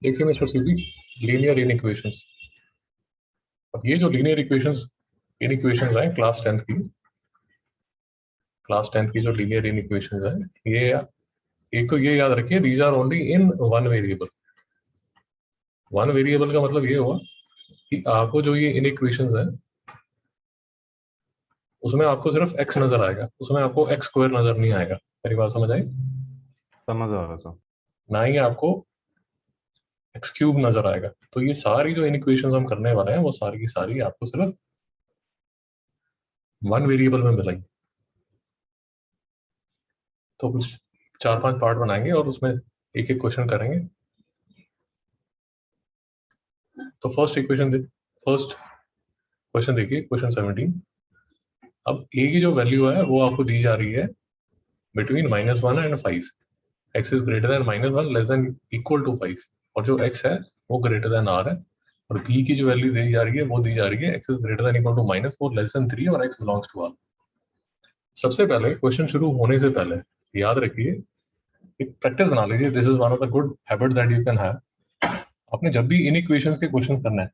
देखिए mister CP, linear इनइक्वेशंस। अब ये जो लीनियर इनइक्वेशंस हैं क्लास टेंथ की जो लीनियर इनइक्वेशंस है, ये एक तो ये याद रखिए, these are only in one variable. One variable का मतलब ये हुआ कि आपको जो ये इनइक्वेशंस है उसमें आपको सिर्फ x नजर आएगा, उसमें आपको x स्क्वायर नजर नहीं आएगा। मेरी बात समझ आई? समझ आ रहा सर। ना ही आपको x क्यूब नजर आएगा। तो ये सारी जो इनइक्वेशंस हम करने वाले हैं वो सारी की सारी आपको सिर्फ वन वेरिएबल में मिलेंगी। तो कुछ 4-5 पार्ट बनाएंगे और उसमें एक एक क्वेश्चन करेंगे। तो फर्स्ट क्वेश्चन देखिए, क्वेश्चन 17। अब a की जो वैल्यू है वो आपको दी जा रही है between -1 and 5। x is greater than -1 less than equal to 5, और जो x है वो ग्रेटर देन r है। और b की जो वैल्यू दी जा रही है वो दी जा रही है x is greater than equal to -4 less than 3 और x बिलोंग्स टू r। सबसे पहले क्वेश्चन शुरू होने से पहले याद रखिए, एक प्रैक्टिस बना लीजिए। This is one of the good habit that you can have. आपने जब भी इनइक्वेशंस के क्वेश्चन करना है,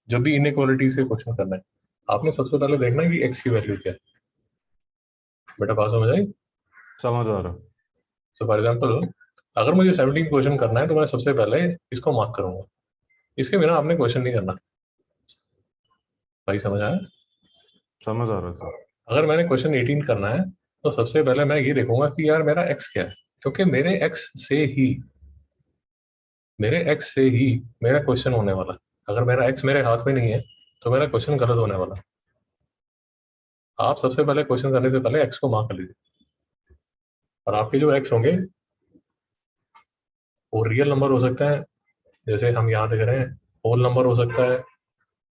जब भी इनइक्वालिटीज के क्वेश्चन करना है, आपने सबसे पहले देखना है कि x की वैल्यू क्या है। बेटा बात समझ आई? समझ आ रहा। तो फॉर एग्जांपल, अगर मुझे 17 क्वेश्चन करना है तो मैं सबसे पहले इसको मार्क करूंगा। इसके बिना आपने क्वेश्चन नहीं करना। भाई समझ आया? समझ आ रहा सर। अगर मैंने क्वेश्चन 18 करना है तो सबसे पहले मैं ये देखूंगा कि यार मेरा x क्या है, क्योंकि मेरे x से ही मेरा क्वेश्चन होने वाला है। अगर मेरा x मेरे हाथ में नहीं है तो मेरा क्वेश्चन गलत होने वाला है। आप सबसे पहले क्वेश्चन करने से पहले x को मार्क कर लीजिए, और आपके जो x होंगे वो रियल नंबर हो सकते हैं, जैसे हम यहाँ देख रहे हैं होल नंबर हो सकता है।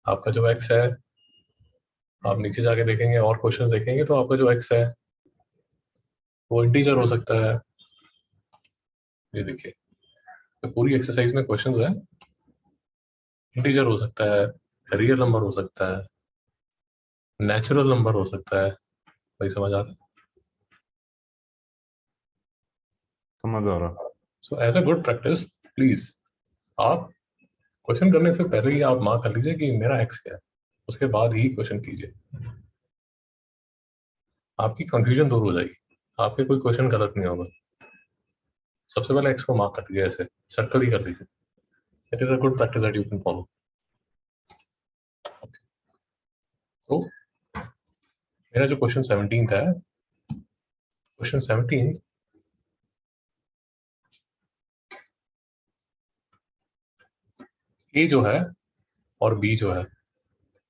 आपका जो x है, आप नीचे जाके देखेंगे और क्वेश्चन देखेंगे तो आपका जो x है वो इंटीजर हो सकता है। ये देखिए, तो पूरी एक्सरसाइज में क्वेश्चंस है। इंटीजर हो सकता है, रियल नंबर हो सकता है, नेचुरल नंबर हो सकता है। भाई समझ आ रहा है? समझ आ रहा। So as a good practice, please आप क्वेश्चन करने से पहले ही आप मार्क कर लीजिए कि मेरा एक्स क्या है, उसके बाद ही क्वेश्चन कीजिए। आपकी कंफ्यूजन दूर हो जाएगी, आपके कोई क्वेश्चन गलत नहीं होगा। सबसे पहले एक्स को मार्क कर लीजिए, ऐसे सर्कल ही कर लीजिए। It is a good practice that you can follow. तो मेरा जो क्वेश्चन 17 था, क्वेश्चन 17 ए जो है और बी जो है,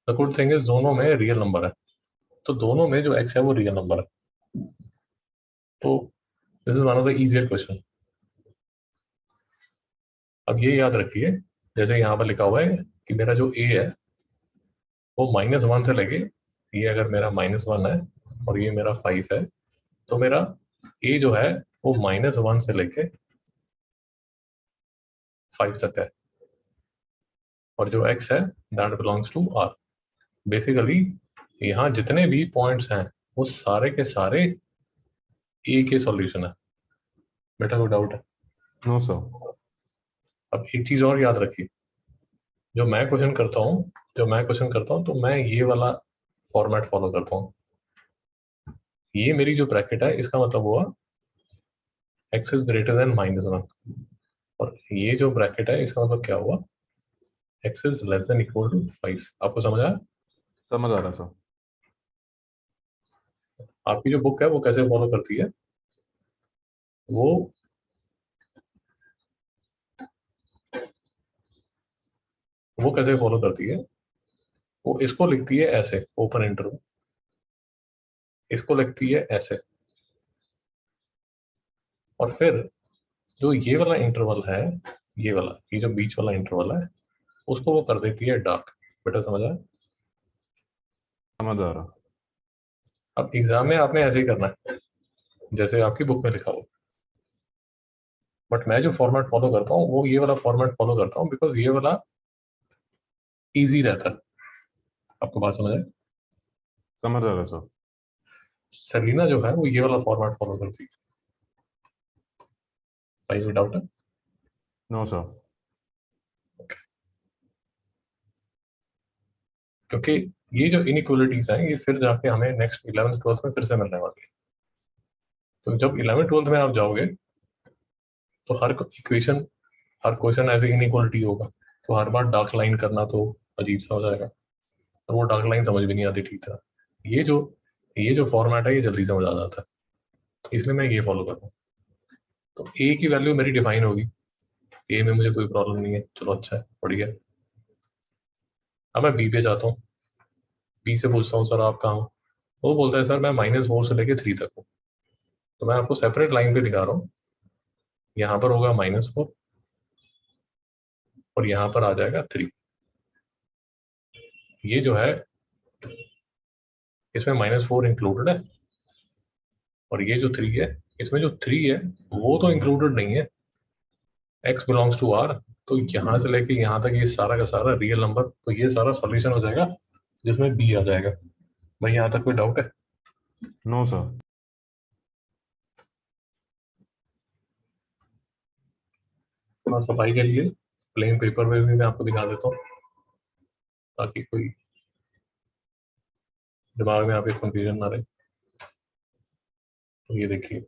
द गुड थिंग इज दोनों में रियल नंबर है। तो दोनों में जो एक्स है वो रियल नंबर है। तो this is one of the easier question. अब ये याद रखिए, जैसे यहाँ पर लिखा हुआ है कि मेरा जो ए है वो -1 से लेके, ये अगर मेरा -1 है और ये मेरा 5 है, तो मेरा ए जो है वो -1 से लेके 5 तक है, और जो एक्स है that belongs to R. Basically यहाँ जितने भी पॉइंट्स हैं वो सारे के सारे ए के सॉल्यूशन है। बेटा कोई डाउट है? No sir. अब एक चीज और याद रखिए, जो मैं क्वेश्चन करता हूँ तो मैं ये वाला फॉर्मेट फॉलो करता हूँ। ये मेरी जो ब्रैकेट है इसका मतलब हुआ x इज ग्रेटर देन -1, और ये जो ब्रैकेट है इसका मतलब क्या हुआ, x is less than equal to 5। आपको समझ आया? समझ आ रहा सर। आपकी जो बुक है वो कैसे फॉलो करती है, वो वो कैसे फॉलो करती है, वो इसको लिखती है ऐसे, ओपन इंटरवल, इसको लिखती है ऐसे, और फिर जो ये वाला इंटरवल है, ये जो बीच वाला इंटरवल है, उसको वो कर देती है डार्क। बेटा समझ आया? समझ आ रहा। अब एग्जाम में आपने ऐसे ही करना है जैसे आपकी बुक में लिखा हो। बट मैं जो फॉर्मेट फॉलो करता हूँ वो ये वाला फॉर्मेट फॉलो करता हूँ, बिकॉज ये वाला इजी रहता है। आपको बात समझ आए? समझ आ रहा सर। सेलिना जो है वो ये वाला फॉर्मेट फॉलो करती है। भाई कोई डाउट है? No sir. क्योंकि ये जो इनइक्वलिटीज हैं ये फिर जाके हमें नेक्स्ट 11th 12th में फिर से मिलने वाली है। तो जब 11th 12th में आप जाओगे तो हर इक्वेशन, हर क्वेश्चन ऐसे इनइक्वलिटी होगा, तो हर बार डार्क लाइन करना तो अजीब सा हो जाएगा, और वो डार्क लाइन समझ भी नहीं आती ठीक तरह। ये जो फॉर्मेट है ये जल्दी समझ आ जाता है, इसलिए मैं ये फॉलो कर रहा हूँ। तो ए की वैल्यू मेरी डिफाइन होगी, ए में मुझे कोई प्रॉब्लम नहीं है, चलो अच्छा है, बढ़िया। अब मैं बी पे जाता हूँ, बी से पूछता हूँ सर आप कहाँ हो? वो बोलता है सर मैं -4 से लेके 3 तक हूँ। तो मैं आपको सेपरेट लाइन पे दिखा रहा हूँ, यहाँ पर होगा -4 और यहाँ पर आ जाएगा 3। ये जो है इसमें -4 इंक्लूडेड है, और ये जो 3 है, इसमें जो 3 है वो तो इंक्लूडेड नहीं है, x बिलोंग्स टू r। तो यहाँ से लेके यहाँ तक ये सारा का सारा रियल नंबर, तो ये सारा सॉल्यूशन हो जाएगा जिसमें b आ जाएगा। भाई यहाँ तक कोई डाउट है? No sir. थोड़ा सफाई के लिए प्लेन पेपर में भी मैं आपको दिखा देता हूँ, ताकि कोई दिमाग में आपके कंफ्यूजन ना रहे। तो ये देखिए,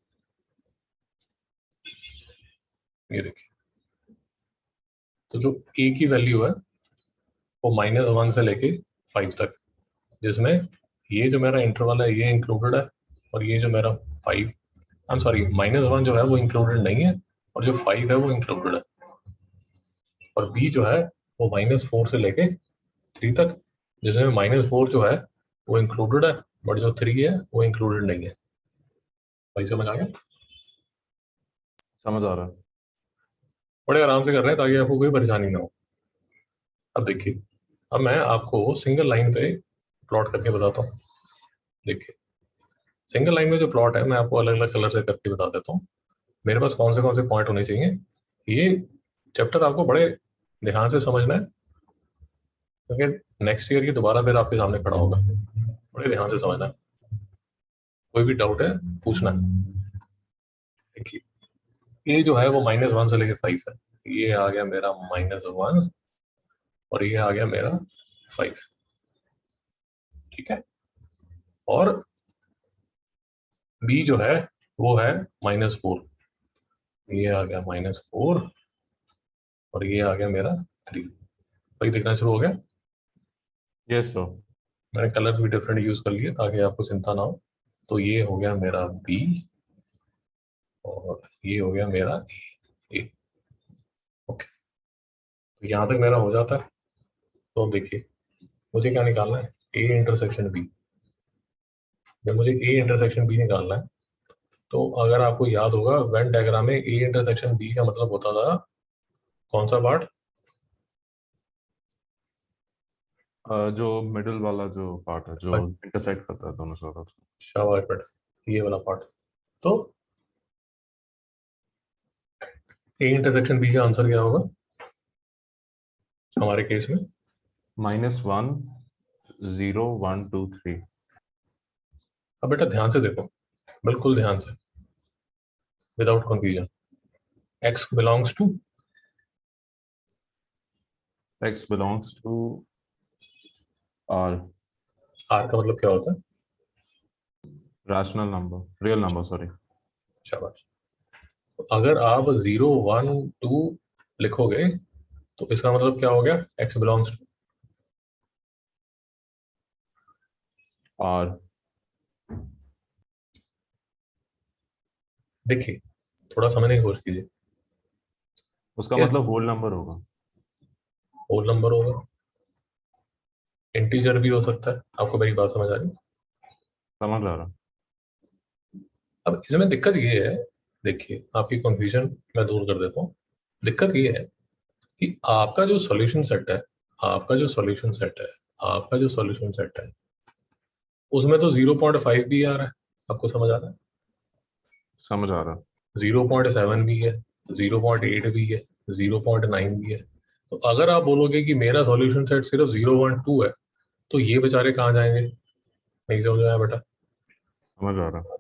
ये देखिए, तो जो a की वैल्यू है वो -1 से लेके 5 तक, जिसमें ये जो मेरा इंटरवल है ये इंक्लूडेड है, और ये जो मेरा 5, आई एम सॉरी, -1 जो है वो इंक्लूडेड नहीं है, और जो 5 है वो इंक्लूडेड है, और b जो है वो -4 से लेके 3 तक, जिसमें -4 जो है वो इंक्लूडेड है, बट जो 3 है वो इंक्लूडेड नहीं है। भाई समझ आ गया? समझ आ रहा है। बड़े आराम से कर रहे हैं ताकि आपको कोई परेशानी ना हो। अब देखिए, अब मैं आपको सिंगल लाइन पे प्लॉट करके बताता हूँ। देखिए, सिंगल लाइन में जो प्लॉट है मैं आपको अलग अलग कलर से करके बता देता हूँ। मेरे पास कौन से पॉइंट होने चाहिए, ये चैप्टर आपको बड़े ध्यान से समझना है, क्योंकि नेक्स्ट ईयर ये दोबारा फिर आपके सामने खड़ा होगा। बड़े ध्यान से समझना है, कोई भी डाउट है पूछना है। देखिए, ये जो है वो -1 से लेके 5 है, ये आ गया मेरा -1 और ये आ गया मेरा 5, ठीक है। और b जो है वो है -4, ये आ गया -4 और ये आ गया मेरा 3। भाई दिखना शुरू हो गया? Yes sir. मैंने कलर्स भी डिफरेंट यूज कर लिए ताकि आपको चिंता ना हो। तो ये हो गया मेरा b और ये हो गया मेरा a। ओके, तो यहाँ तक मेरा हो जाता है। तो अब देखिए, मुझे क्या निकालना है, a इंटरसेक्शन b। जब मुझे a इंटरसेक्शन b निकालना है, तो अगर आपको याद होगा वेन डायग्राम में a इंटरसेक्शन b का मतलब होता था कौन सा पार्ट? जो मिडिल वाला जो पार्ट है जो इंटरसेक्ट करता है दोनों सड़कों से। शाबाश बेटा, ये वाला पार्ट। तो a इंटरसेक्शन b का आंसर क्या होगा हमारे केस में? -1 0 1 2 3। अब बेटा ध्यान से देखो, बिल्कुल ध्यान से, without confusion. x belongs to, x belongs to r। r का मतलब क्या होता है? Rational number, real number sorry. शाबाश। तो अगर आप 0 1 2 लिखोगे तो इसका मतलब क्या हो गया, x बिलोंग्स टू? r। देखिए, थोड़ा समझने की कोशिश कीजिए। उसका ये मतलब होल नंबर होगा। होल नंबर होगा, इंटीजर भी हो सकता है, आपको मेरी बात समझ आ रही है? समझ आ रहा। अब इसमें दिक्कत ये है, देखिए आपकी कंफ्यूजन मैं दूर कर देता हूँ। दिक्कत ये है कि आपका जो सॉल्यूशन सेट है, आपका जो सॉल्यूशन सेट है, आपका जो सॉल्यूशन सेट है, उसमें तो 0.5 भी आ रहा है, आपको समझ आ रहा है? समझ आ रहा। 0.7 भी है, 0.8 भी है, 0.9 भी है। तो अगर आप बोलोगे कि मेरा सॉल्यूशन सेट सिर्फ 0.2 है, तो ये बेचारे कहाँ जाएंगे? नहीं समझ आया बेटा? समझ आ रहा।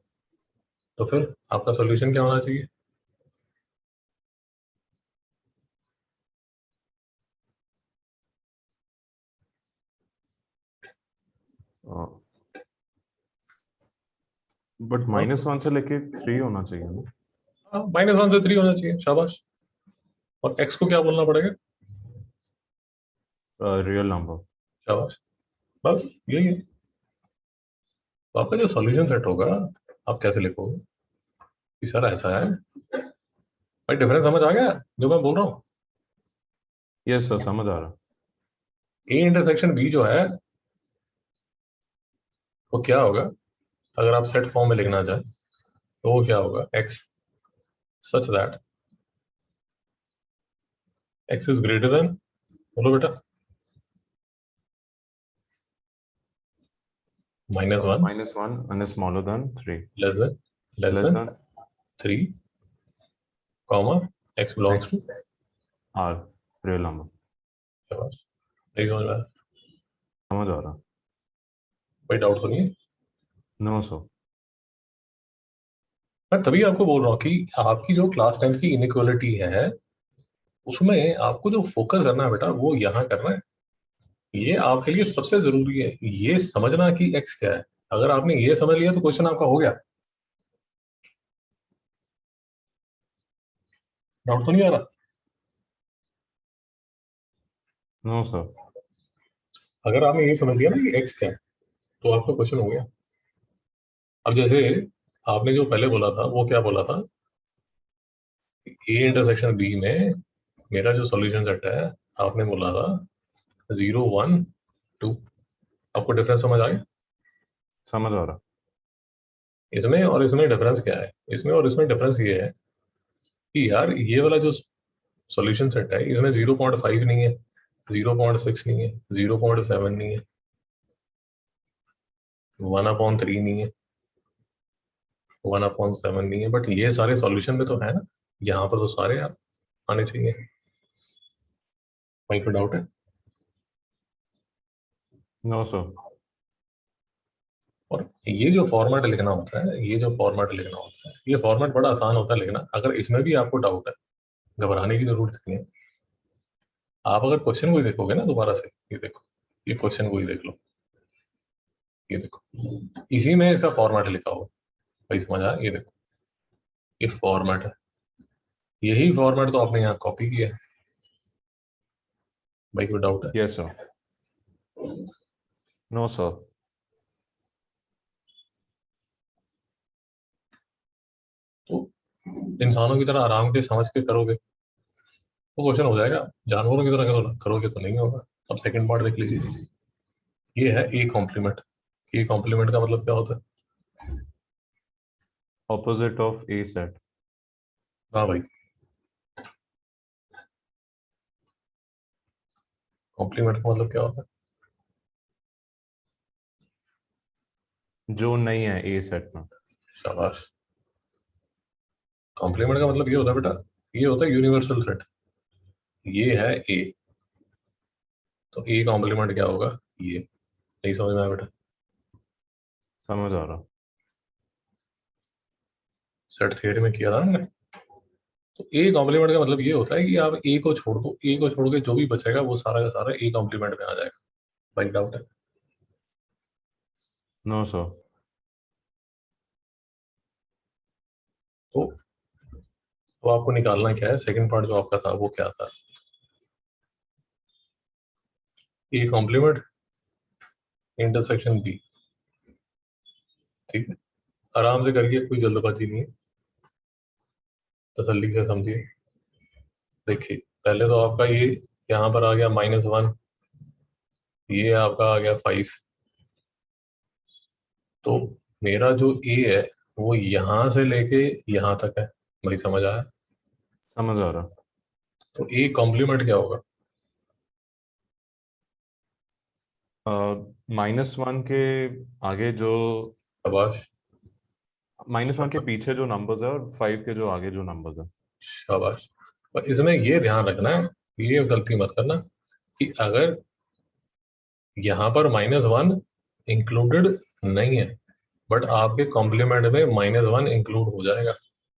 तो फिर आपका सॉल्यूशन क्या होना चाहिए? बट -1 से लेके 3 होना चाहिए ना? हाँ, -1 से 3 होना चाहिए, शाबाश। और x को क्या बोलना पड़ेगा? Real number. शाबाश, बस यही है। तो आपका जो सॉल्यूशन सेट होगा, आप कैसे लिखोगे कि सर ऐसा है? भाई डिफरेंस समझ आ गया जो मैं बोल रहा हूँ? यस सर, समझ आ रहा। ए इंटरसेक्शन बी जो है वो क्या होगा? अगर आप सेट फॉर्म में लिखना चाहें तो वो क्या होगा? x such that x is greater than, बोलो बेटा, -1 -1 and is smaller than 3, less less than than 3, comma x belongs x to. r, real number. नहीं समझ में आया? समझ आ रहा। कोई डाउट तो नहीं है? No sir. मैं तभी आपको बोल रहा हूँ कि आपकी जो क्लास 10th की इनइक्वालिटी है उसमें आपको जो फोकस करना है बेटा वो यहाँ करना है। ये आपके लिए सबसे जरूरी है, ये समझना कि x क्या है। अगर आपने ये समझ लिया तो क्वेश्चन आपका हो गया। डाउट तो नहीं आ रहा? No sir. अगर आपने ये समझ लिया ना कि x क्या है तो आपका क्वेश्चन हो गया। अब जैसे आपने जो पहले बोला था वो क्या बोला था? ए इंटरसेक्शन बी में मेरा जो सॉल्यूशन सेट है, आपने बोला था 0 1 2। आपको डिफरेंस समझ आ गया? समझ आ रहा। इसमें और इसमें डिफरेंस क्या है? इसमें और इसमें डिफरेंस ये है कि यार ये वाला जो सॉल्यूशन सेट है इसमें 0.5 नहीं है, 0.6 नहीं है, 0.7 नहीं है, 1/3 नहीं है, 1/7 नहीं है, बट ये सारे सॉल्यूशन में तो है ना, यहाँ पर तो सारे आप आने चाहिए। वहीं पर डाउट है? No sir. और ये जो फॉर्मेट लिखना होता है, ये जो फॉर्मेट लिखना होता है, ये फॉर्मेट बड़ा आसान होता है लिखना। अगर इसमें भी आपको डाउट है, घबराने की जरूरत नहीं है। आप अगर क्वेश्चन को ही देखोगे ना दोबारा से, ये देखो, ये क्वेश्चन को ही देख लो, ये देखो, इसी में इसका फॉर्मेट लिखा होगा। भाई समझ आया? ये देखो, ये फॉर्मेट है, यही फॉर्मेट तो आपने यहाँ कॉपी किया है। भाई कोई डाउट है? Yes sir. No sir. तो इंसानों की तरह आराम के समझ के करोगे तो क्वेश्चन हो जाएगा। जानवरों की तरह करोगे तो नहीं होगा। अब सेकंड पार्ट देख लीजिए, ये है ए कॉम्प्लीमेंट। ए कॉम्प्लीमेंट का मतलब क्या होता है? Opposite of A set. हाँ भाई, कॉम्प्लीमेंट का मतलब क्या होता है? जो नहीं है ए सेट में। शाबाश। कॉम्प्लीमेंट का मतलब ये होता है बेटा, ये होता है यूनिवर्सल सेट। ये है ए, तो ए कॉम्प्लीमेंट क्या होगा? ये नहीं समझ में आया बेटा? समझ आ रहा। सेट थियरी में किया था ना मैंने। तो ए कॉम्प्लीमेंट का मतलब ये होता है कि आप ए को छोड़ दो, ए को छोड़ के जो भी बचेगा वो सारा का सारा ए कॉम्प्लीमेंट में आ जाएगा। भाई डाउट है? No sir. तो आपको निकालना क्या है? सेकंड पार्ट जो आपका था वो क्या था? A complement intersection B. ठीक है, आराम से करिए, कोई जल्दबाजी नहीं है, तसल्ली से समझिए। देखिए पहले तो आपका ये यहाँ पर आ गया -1, ये आपका आ गया 5। तो मेरा जो ए है वो यहाँ से लेके यहाँ तक है। भाई समझ आया? समझ आ रहा। तो ए कॉम्प्लीमेंट क्या होगा? -1 के आगे जो, शाबाश, -1 के पीछे जो नंबर्स है और 5 के जो आगे जो नंबर्स है। शाबाश। और इसमें ये ध्यान रखना है, ये गलती मत करना कि अगर यहाँ पर -1 इंक्लूडेड नहीं है बट आपके कॉम्प्लीमेंट में -1 इंक्लूड हो जाएगा।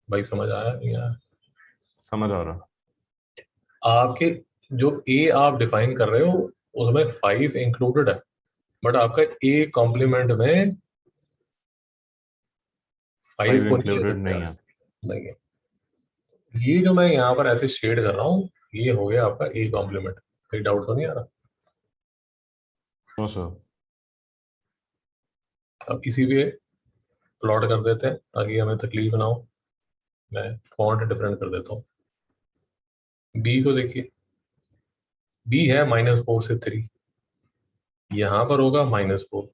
भाई समझ आया नहीं आया? समझ आ रहा। आपके जो ए आप डिफाइन कर रहे हो उसमें 5 इंक्लूडेड है, बट आपका ए कॉम्प्लीमेंट में 5 5 को नहीं ले इंक्लूडेड सकते नहीं आप। है। नहीं है। ये जो मैं यहाँ पर ऐसे शेड कर रहा हूँ, ये हो गया आपका ए कॉम्प्लीमेंट। कोई डाउट तो नहीं आ रहा? No sir. अब इसी पे प्लॉट कर देते हैं ताकि हमें तकलीफ ना हो। मैं फॉन्ट डिफरेंट कर देता हूँ। बी को देखिए, बी है -4 से 3, यहाँ पर होगा -4,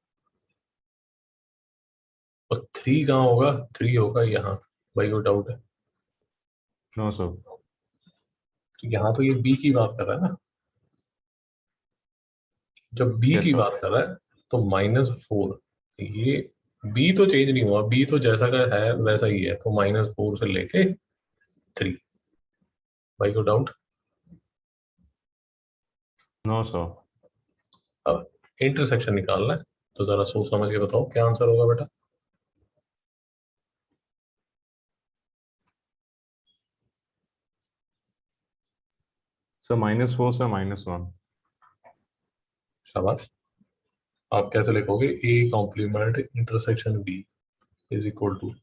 और 3 कहाँ होगा? 3 होगा यहाँ। भाई कोई डाउट है? No sir. यहाँ तो ये बी की बात कर रहा है ना। जब बी यस की सर। बात कर रहा है तो -4, ये बी तो चेंज नहीं हुआ, बी तो जैसा का है वैसा ही है, तो -4 से लेके 3। भाई को डाउट? No sir. अब इंटरसेक्शन निकालना है, तो जरा सोच समझ के बताओ क्या आंसर होगा बेटा। सर -4 से -1। शाबाश। आप कैसे लिखोगे? A complement intersection B is equal to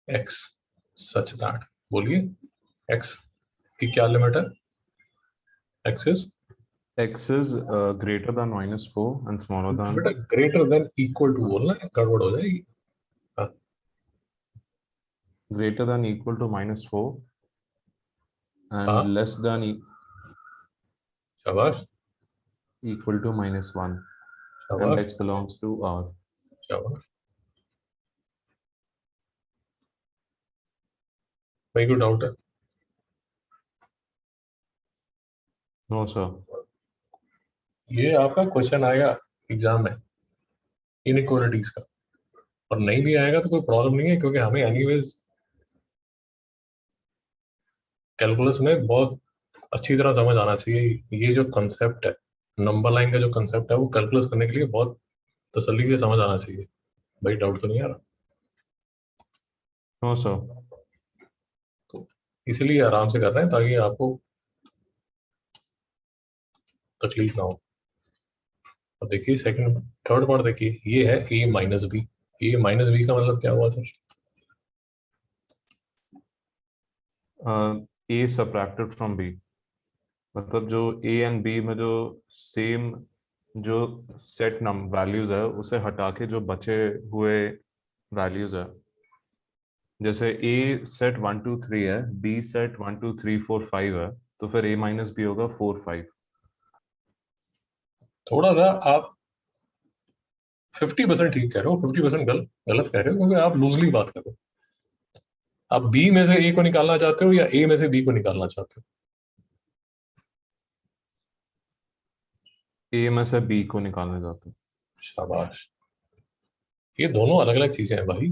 x such that, बोलिए एक्स की क्या लिमिट है? X is, x is greater than -4 and smaller than. बेटा ग्रेटर देन इक्वल टू बोलना है, गड़बड़ हो जाएगी। हाँ, ग्रेटर देन इक्वल टू -4 हाँ, एंड लेस देन शाबाश, equal to -1 and शाबाश, x belongs to R। शाबाश। भाई को डाउट है? No sir. ये आपका क्वेश्चन आएगा एग्जाम में इनइक्वालिटीज का, और नहीं भी आएगा तो कोई प्रॉब्लम नहीं है, क्योंकि हमें एनीवेज कैलकुलस में बहुत अच्छी तरह समझ आना चाहिए। ये जो कंसेप्ट है, नंबर लाइन का जो कंसेप्ट है, वो कैलकुलस करने के लिए बहुत तसल्ली से समझ आना चाहिए। भाई डाउट तो नहीं आ रहा? No sir. तो इसलिए आराम से कर रहे हैं ताकि आपको तकलीफ ना हो। अब देखिए सेकंड थर्ड पार्ट देखिए, ये है a-b। a-b का मतलब क्या हुआ sir? a subtracted from b, मतलब जो a एंड b में जो सेम जो सेट नम वैल्यूज है उसे हटा के जो बचे हुए वैल्यूज है, जैसे a सेट 1 2 3 है, b सेट 1 2 3 4 5 है, तो फिर a माइनस बी होगा 4 5। थोड़ा सा आप 50% ठीक कह रहे हो, 50% गलत गलत कह रहे हो, क्योंकि आप लूजली बात कर रहे हो। आप बी में से ए को निकालना चाहते हो या ए में से बी को निकालना चाहते हो? a में से b को निकालने जाते हैं। शाबाश। ये दोनों अलग अलग चीजें हैं भाई।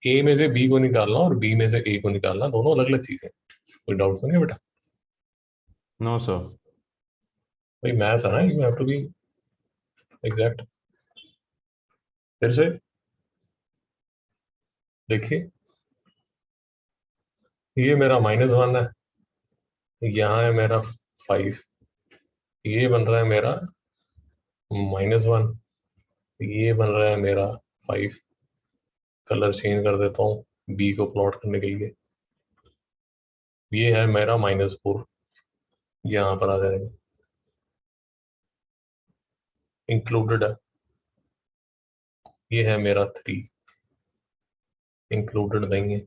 ए में से बी को निकालना और बी में से ए को निकालना दोनों अलग अलग चीजें हैं। कोई डाउट तो नहीं है बेटा? No sir. भाई मैथ्स है ना, you have to be exact. फिर से देखिए, ये मेरा -1 है, यहाँ है मेरा 5, ये बन रहा है मेरा -1, ये बन रहा है मेरा 5। कलर चेंज कर देता हूँ बी को प्लॉट करने के लिए। ये है मेरा -4, यहाँ पर आ जाएगा, इंक्लूडेड है। ये है मेरा 3, इंक्लूडेड नहीं है।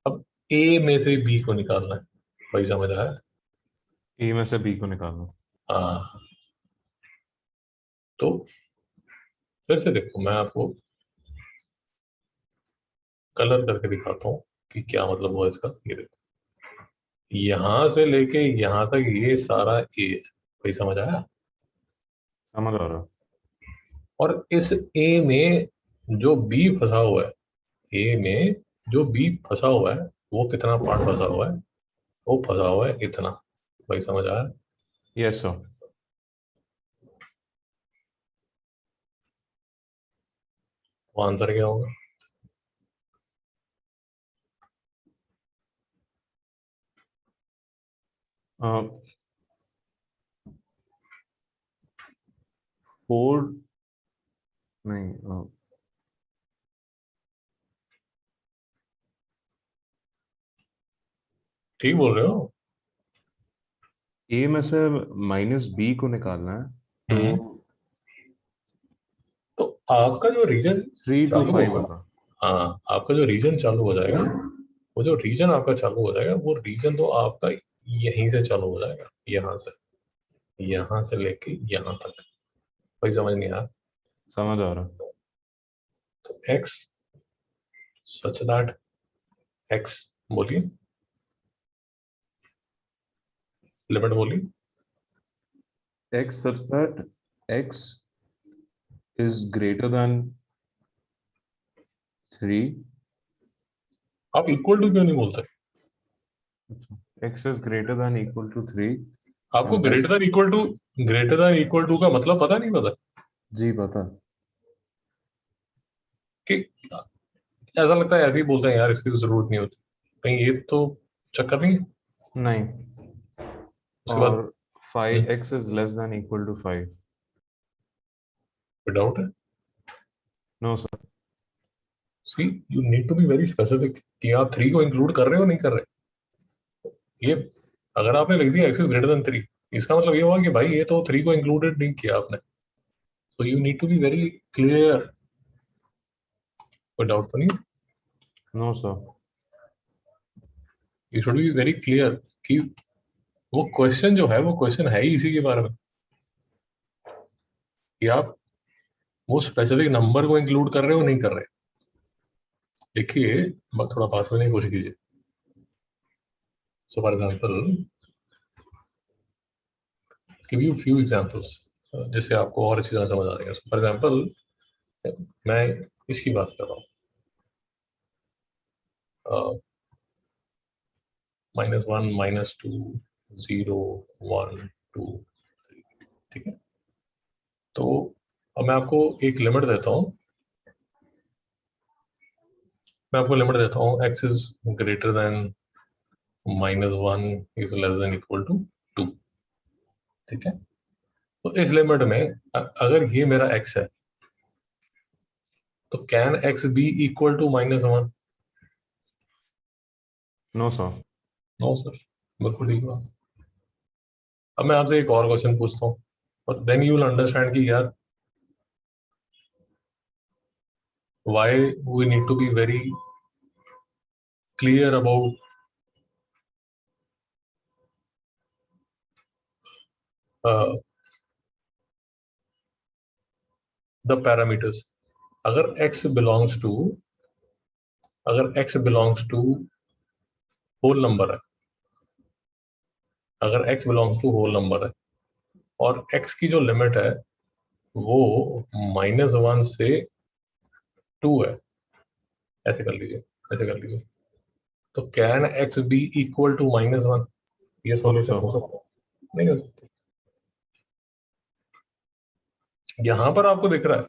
अब ए में से बी को निकालना है। भाई समझ आया? a में से b को निकालना। हाँ। तो फिर से देखो, मैं आपको कलर करके दिखाता हूँ कि क्या मतलब हुआ इसका। ये देखो, यहां से लेके यहां तक ये सारा ए है। भाई समझ आया? समझ आ रहा। और इस ए में जो बी फंसा हुआ है, ए में जो बी फंसा हुआ है, वो कितना पार्ट फंसा हुआ है? वो फंसा हुआ है इतना। भाई समझ आया? Yes sir. वो आंसर क्या होगा? फोर नहीं, ठीक बोल रहे हो? ए में से माइनस बी को निकालना है, हम्म। तो तो आपका जो रीजन 3 to चालू 5 होगा, होगा। हाँ आपका जो रीजन चालू हो जाएगा, वो जो रीजन आपका चालू हो जाएगा, वो रीजन तो आपका यहीं से चालू हो जाएगा, यहाँ से लेके यहाँ तक। कोई समझ नहीं आया? समझ आ रहा। तो एक्स सच दैट एक्स, बोलिए, लिमिट बोलिए। x such that x is greater than 3। आप इक्वल टू क्यों नहीं बोलते? x is greater than equal to 3 आपको and less। Greater than equal to का मतलब पता नहीं पता? जी पता। कि ऐसा लगता है ऐसे ही बोलते हैं यार, इसकी तो जरूरत नहीं होती, कहीं ये तो चक्कर नहीं है? नहीं, उसके बाद और 5x is less than equal to 5। Doubt है। No sir. See, you need to be very specific कि आप 3 को इंक्लूड कर रहे हो नहीं कर रहे। ये अगर आपने लिख दिया एक्स इज ग्रेटर देन 3, इसका मतलब ये हुआ कि भाई ये तो 3 को इंक्लूडेड नहीं किया आपने। So you need to be very clear. कोई डाउट तो नहीं? No sir. You should be very clear कि वो क्वेश्चन जो है, वो क्वेश्चन है ही इसी के बारे में, कि आप वो स्पेसिफिक नंबर को इंक्लूड कर रहे हो नहीं कर रहे। देखिए, थोड़ा पास में नहीं, कोशिश कीजिए। So for example, give you few examples जिससे आपको और अच्छी तरह समझ आ रही है। फॉर एग्जाम्पल, मैं इसकी बात कर रहा हूँ, -1, -2, 0, 1, 2, 3, ठीक है? तो अब मैं आपको एक लिमिट देता हूँ, x is greater than -1 is less than equal to 2, ठीक है? तो इस लिमिट में अगर ये मेरा एक्स है, तो can x be equal to -1? No sir. No sir, बिल्कुल ठीक बात। अब मैं आपसे एक और क्वेश्चन पूछता हूँ, और देन यू विल अंडरस्टैंड कि यार why we need to be very clear about uh, the parameters। अगर x belongs to whole number है, अगर x belongs to whole number है, और x की जो लिमिट है वो -1 से 2 है, ऐसे कर लीजिए, ऐसे कर लीजिए, तो can x be equal to -1? ये नो सॉल्यूशन हो सर। सकता है? नहीं हो सकता। यहां पर आपको दिख रहा है,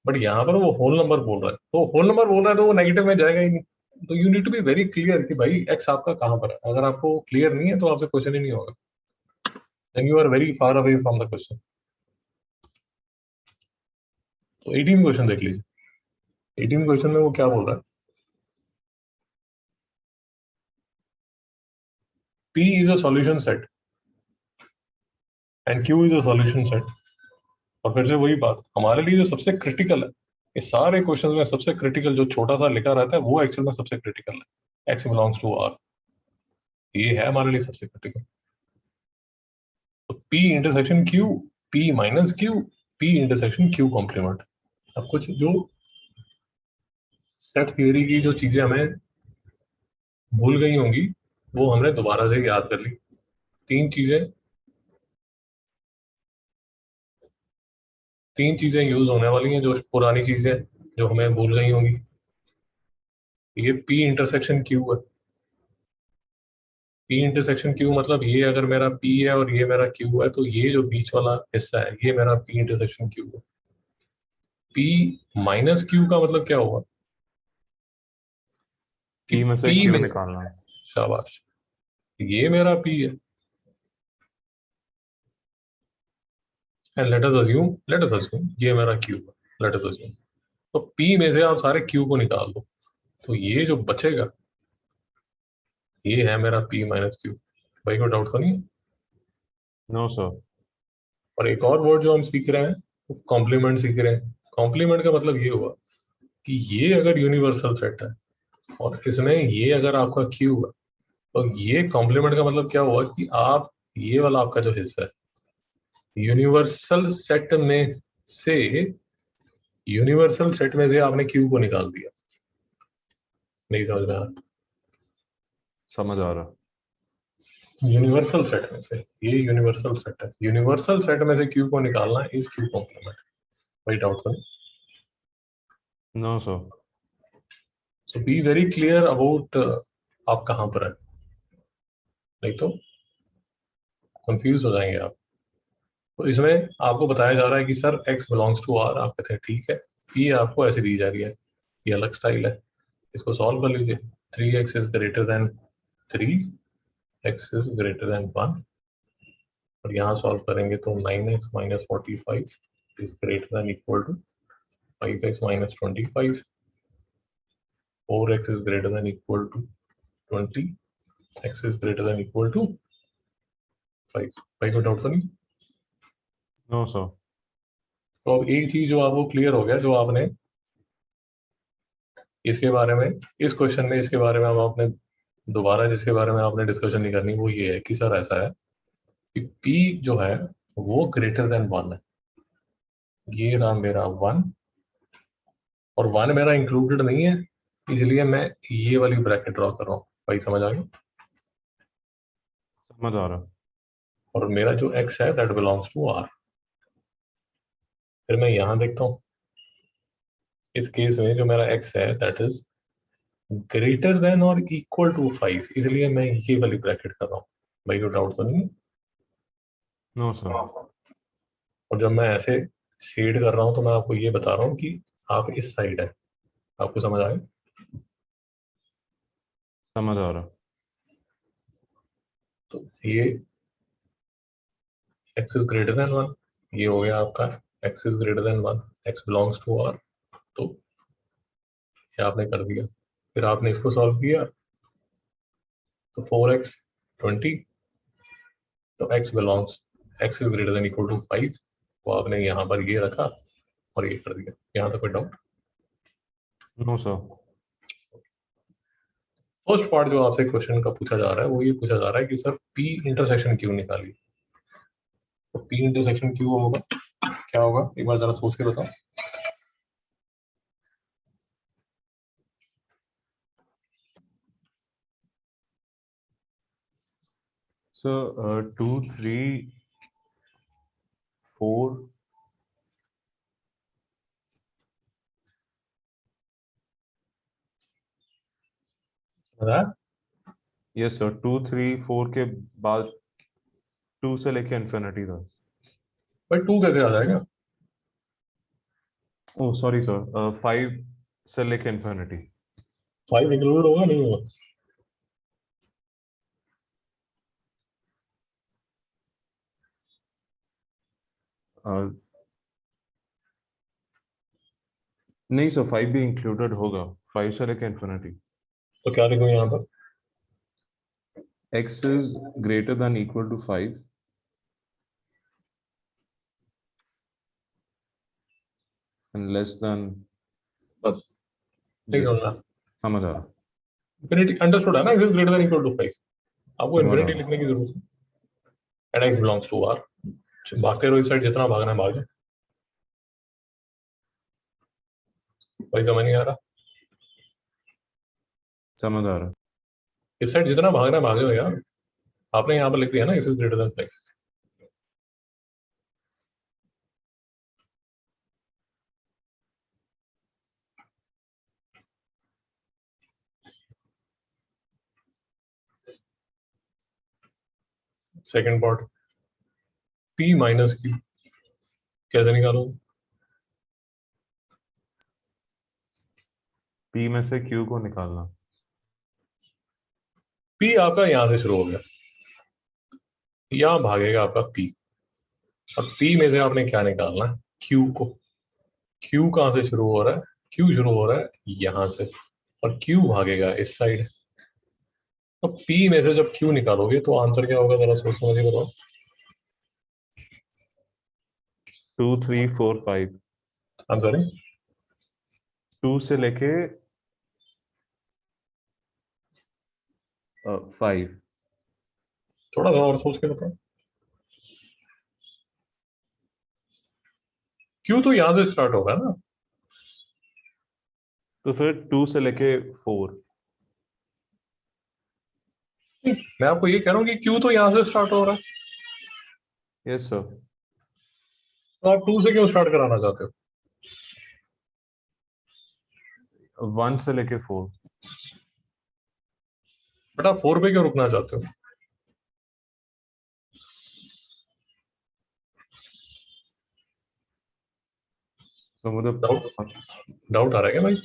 बट यहाँ पर वो होल नंबर बोल रहा है, तो होल नंबर बोल रहा है तो वो नेगेटिव में जाएगा ही नहीं। तो you need to be very clear कि भाई एक्स आपका कहाँ पर है। अगर आपको क्लियर नहीं है तो आपसे क्वेश्चन ही नहीं होगा, then you are very far away from the question. तो 18 क्वेश्चन देख लीजिए। 18 क्वेश्चन में वो क्या बोल रहा है? P is a solution set and Q is a solution set। और फिर से वही बात, हमारे लिए जो सबसे क्रिटिकल है, ये सारे क्वेश्चंस में सबसे क्रिटिकल जो छोटा सा लिखा रहता है, वो एक्चुअल में सबसे क्रिटिकल है। एक्स बिलोंग्स टू आर, ये है हमारे लिए सबसे क्रिटिकल। तो P intersection Q, P minus Q, P intersection Q complement. अब कुछ जो सेट थ्योरी की जो चीजें हमें भूल गई होंगी, वो हमने दोबारा से याद कर ली। तीन चीजें तीन चीजें यूज होने वाली हैं, जो पुरानी चीजें जो हमें भूल गई होंगी। ये P इंटरसेक्शन Q है। P इंटरसेक्शन Q मतलब ये अगर मेरा P है और ये मेरा Q है, तो ये जो बीच वाला हिस्सा है ये मेरा P इंटरसेक्शन Q है। P माइनस Q का मतलब क्या होगा? कि पी में से P क्यू में से, निकालना है। शाबाश, ये मेरा P है, एंड लेट अस अज्यूम ये मेरा Q है, लेट अस अज्यूम। तो P में से आप सारे Q को निकाल दो, तो ये जो बचेगा ये है मेरा P माइनस Q। भाई को डाउट तो नहीं है? No sir. और एक और वर्ड जो हम सीख रहे हैं, कॉम्प्लीमेंट सीख रहे हैं। कॉम्प्लीमेंट का मतलब ये हुआ कि ये अगर यूनिवर्सल सेट है और इसमें ये अगर आपका Q है, तो ये कॉम्प्लीमेंट का मतलब क्या हुआ कि आप ये वाला आपका जो हिस्सा है से यूनिवर्सल सेट में से आपने Q को निकाल दिया। नहीं समझ में आ रहा? समझ आ रहा। यूनिवर्सल सेट में से, ये यूनिवर्सल सेट है, यूनिवर्सल सेट में से Q को निकालना इज Q कॉम्प्लीमेंट। भाई डाउट तो नहीं? No sir. So be very clear about आप कहां पर है, नहीं तो कंफ्यूज हो जाएंगे आप। तो इसमें आपको बताया जा रहा है कि sir x belongs to r, आप कहते हैं ठीक है। ये आपको ऐसे दी जा रही है, ये अलग स्टाइल है, इसको सॉल्व कर लीजिए। 3x is greater than 3, x is greater than 1, और यहाँ सॉल्व करेंगे तो 9x minus 45 is greater than equal to 5x minus 25, 4x is greater than equal to 20, x is greater than equal to 5। भाई को doubt तो नहीं? No sir. तो अब एक चीज जो आपको क्लियर हो गया, जो आपने इसके बारे में, इस क्वेश्चन में इसके बारे में अब आपने दोबारा जिसके बारे में आपने डिस्कशन नहीं करनी, वो ये है कि सर ऐसा है कि P जो है वो ग्रेटर देन 1 है। ये रहा मेरा 1, और 1 मेरा इंक्लूडेड नहीं है, इसलिए मैं ये वाली ब्रैकेट ड्रॉ कर रहा हूँ। भाई समझ आ गया? समझ आ रहा। और मेरा जो x है दैट बिलोंग्स टू r। फिर मैं यहां देखता हूँ, इस केस में जो मेरा x है दैट इज ग्रेटर देन और इक्वल टू 5, इसलिए मैं ये वाली ब्रैकेट कर रहा हूँ। भाई को डाउट तो नहीं है? No sir. और जब मैं ऐसे शेड कर रहा हूँ तो मैं आपको ये बता रहा हूँ कि आप इस साइड है। आपको समझ आए? समझ आ रहा। तो ये x इज ग्रेटर देन 1, ये हो गया आपका x is greater than 1, x belongs to r। तो ये आपने कर दिया। फिर आपने इसको सॉल्व किया, तो 4x 20, तो x is greater than equal to 5, तो आपने यहाँ पर ये रखा और ये कर दिया। यहाँ तक कोई doubt? No sir. First part जो आपसे क्वेश्चन का पूछा जा रहा है वो ये पूछा जा रहा है कि सर P इंटरसेक्शन क्यों निकालिए। तो P इंटरसेक्शन क्यों होगा, क्या होगा, एक बार जरा सोच के बताओ। सर 2 3 4 बताया? यस सर, 2 3 4 के बाद 2 से लेके इन्फिनिटी था। भाई 2 कैसे आ जाएगा? ओह सॉरी सर, 5 से लेके इन्फिनिटी। 5 इंक्लूड होगा नहीं होगा? नहीं सर, 5 भी इंक्लूडेड होगा, 5 से लेके इन्फिनिटी। तो क्या लिखूं यहाँ पर? x is greater than equal to 5 and less than बस नहीं 0। समझना। समझ आ रहा। इन्फिनिटी अंडरस्टूड है ना, is greater than equal to 5, आपको समझ आ इन्फिनिटी रहा। लिखने की जरूरत है। And x belongs to r, भागते रहो इस साइड, जितना भागना है भाग जाओ। भाई समझ नहीं आ रहा? समझ आ रहा। इस साइड जितना भागना है भाग जाओ यार। आपने यहाँ पर लिख दिया ना is greater then 5। Second part, P minus Q कैसे निकालोगे? p में से q को निकालना। P आपका यहां से शुरू हो गया, यहां भागेगा आपका P, और P में से आपने क्या निकालना है, Q को। Q कहां से शुरू हो रहा है, Q शुरू हो रहा है यहां से, और Q भागेगा इस साइड। तो P में से जब Q निकालोगे तो आंसर क्या होगा, जरा सोच समझ के बताओ। 2 3 4 5, आंसर है 2 से लेके 5। थोड़ा सा और सोच के बताओ। Q तो यहां से स्टार्ट होगा ना। तो फिर 2 से लेके 4। मैं आपको ये कह रहा हूँ कि Q तो यहां से स्टार्ट हो रहा है, यस सर। तो आप 2 से क्यों स्टार्ट कराना चाहते हो। 1 से लेके 4। बट आप 4 पे क्यों रुकना चाहते हो। तो मुझे डाउट डाउट आ रहा है क्या भाई।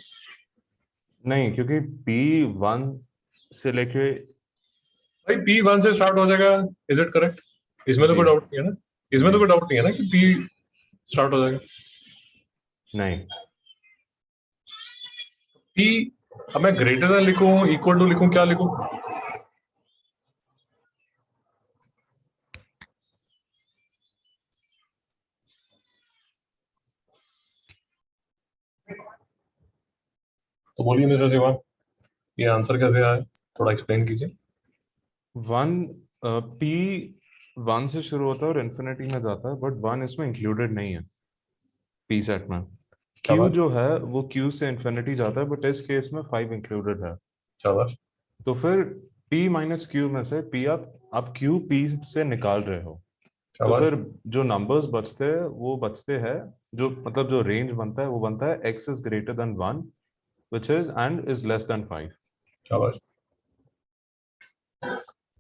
नहीं, क्योंकि P1 से लेके भाई P1 से स्टार्ट हो जाएगा, इज इट करेक्ट। इसमें तो जी कोई डाउट नहीं है ना, इसमें तो जी कोई डाउट नहीं है ना कि P स्टार्ट हो जाएगा। नहीं। P, अब मैं ग्रेटर देन लिखूं, इक्वल टू लिखूं, क्या लिखूं। तो बोलिए मिस्टर सिवान, ये आंसर कैसे आया, थोड़ा एक्सप्लेन कीजिए। 1 P1 से शुरू होता है और इन्फिनिटी में जाता है, बट 1 इसमें इंक्लूडेड नहीं है P सेट में। Q शाबाश जो है वो Q से इन्फिनिटी जाता है, बट इस केस में 5 इंक्लूडेड है। शाबाश तो फिर P माइनस Q में से P आप Q P से निकाल रहे हो। तो शाबाश फिर जो नंबर्स बचते हैं वो बचते हैं, जो मतलब जो रेंज बनता है वो बनता है x is greater than 1 which is and is less then 5। शाबाश।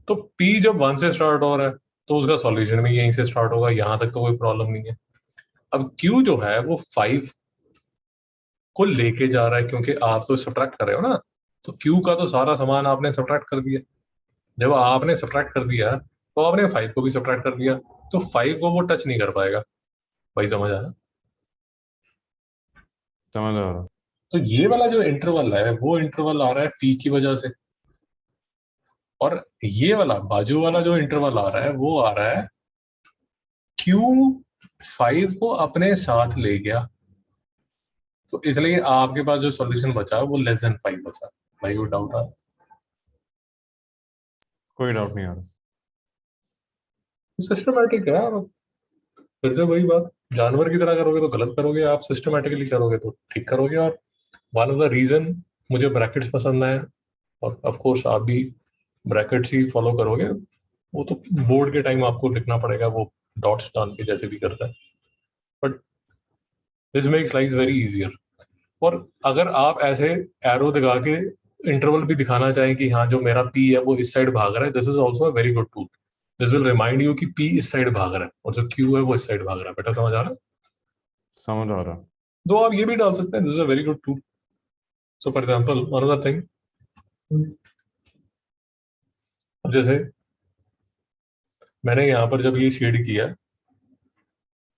तो P जब 1 से स्टार्ट हो रहा है तो उसका सॉल्यूशन भी यहीं से स्टार्ट होगा, यहां तक तो कोई प्रॉब्लम नहीं है। अब Q जो है वो 5 को लेके जा रहा है, क्योंकि आप तो सब्ट्रैक्ट कर रहे हो ना, तो Q का तो सारा सामान आपने सब्ट्रैक्ट कर दिया। जब आपने सब्ट्रैक्ट कर दिया तो आपने 5 को भी सब्ट्रैक्ट कर दिया, तो 5 को वो टच नहीं कर पाएगा। भाई समझ आया। समझ आ रहा। तो ये वाला जो इंटरवल है वो इंटरवल आ रहा है P की वजह से, और ये वाला बाजू वाला जो इंटरवल आ रहा है वो आ रहा है Q 5 को अपने साथ ले गया, तो इसलिए आपके पास जो सॉल्यूशन बचा वो लेस देन 5 बचा। भाई वो डाउट आ, कोई डाउट नहीं आ रहा। सिस्टमैटिक है। और फिर से वही बात, जानवर की तरह करोगे तो गलत करोगे, आप सिस्टमैटिकली करोगे तो ठीक करोगे। और वन ऑफ द रीजन मुझे ब्रैकेट्स पसंद है, और ऑफ कोर्स आप भी ब्रैकेट्स ही फॉलो करोगे, वो तो बोर्ड के टाइम आपको लिखना पड़ेगा वो डॉट्स डाल के जैसे भी करता है, but this makes life very easier. और अगर आप ऐसे एरो दिखा के इंटरवल भी दिखाना चाहें कि हाँ जो मेरा पी है वो इस साइड भाग रहा है, this is also a very good tool. This will remind you कि पी इस साइड भाग रहा है और जो क्यू है वो इस साइड भाग रहा है। बेटा समझ आ रहा है। समझ आ रहा। तो आप ये भी डाल सकते हैं, this is a very good tool. So for example another thing, अब जैसे मैंने यहाँ पर जब ये शेड किया,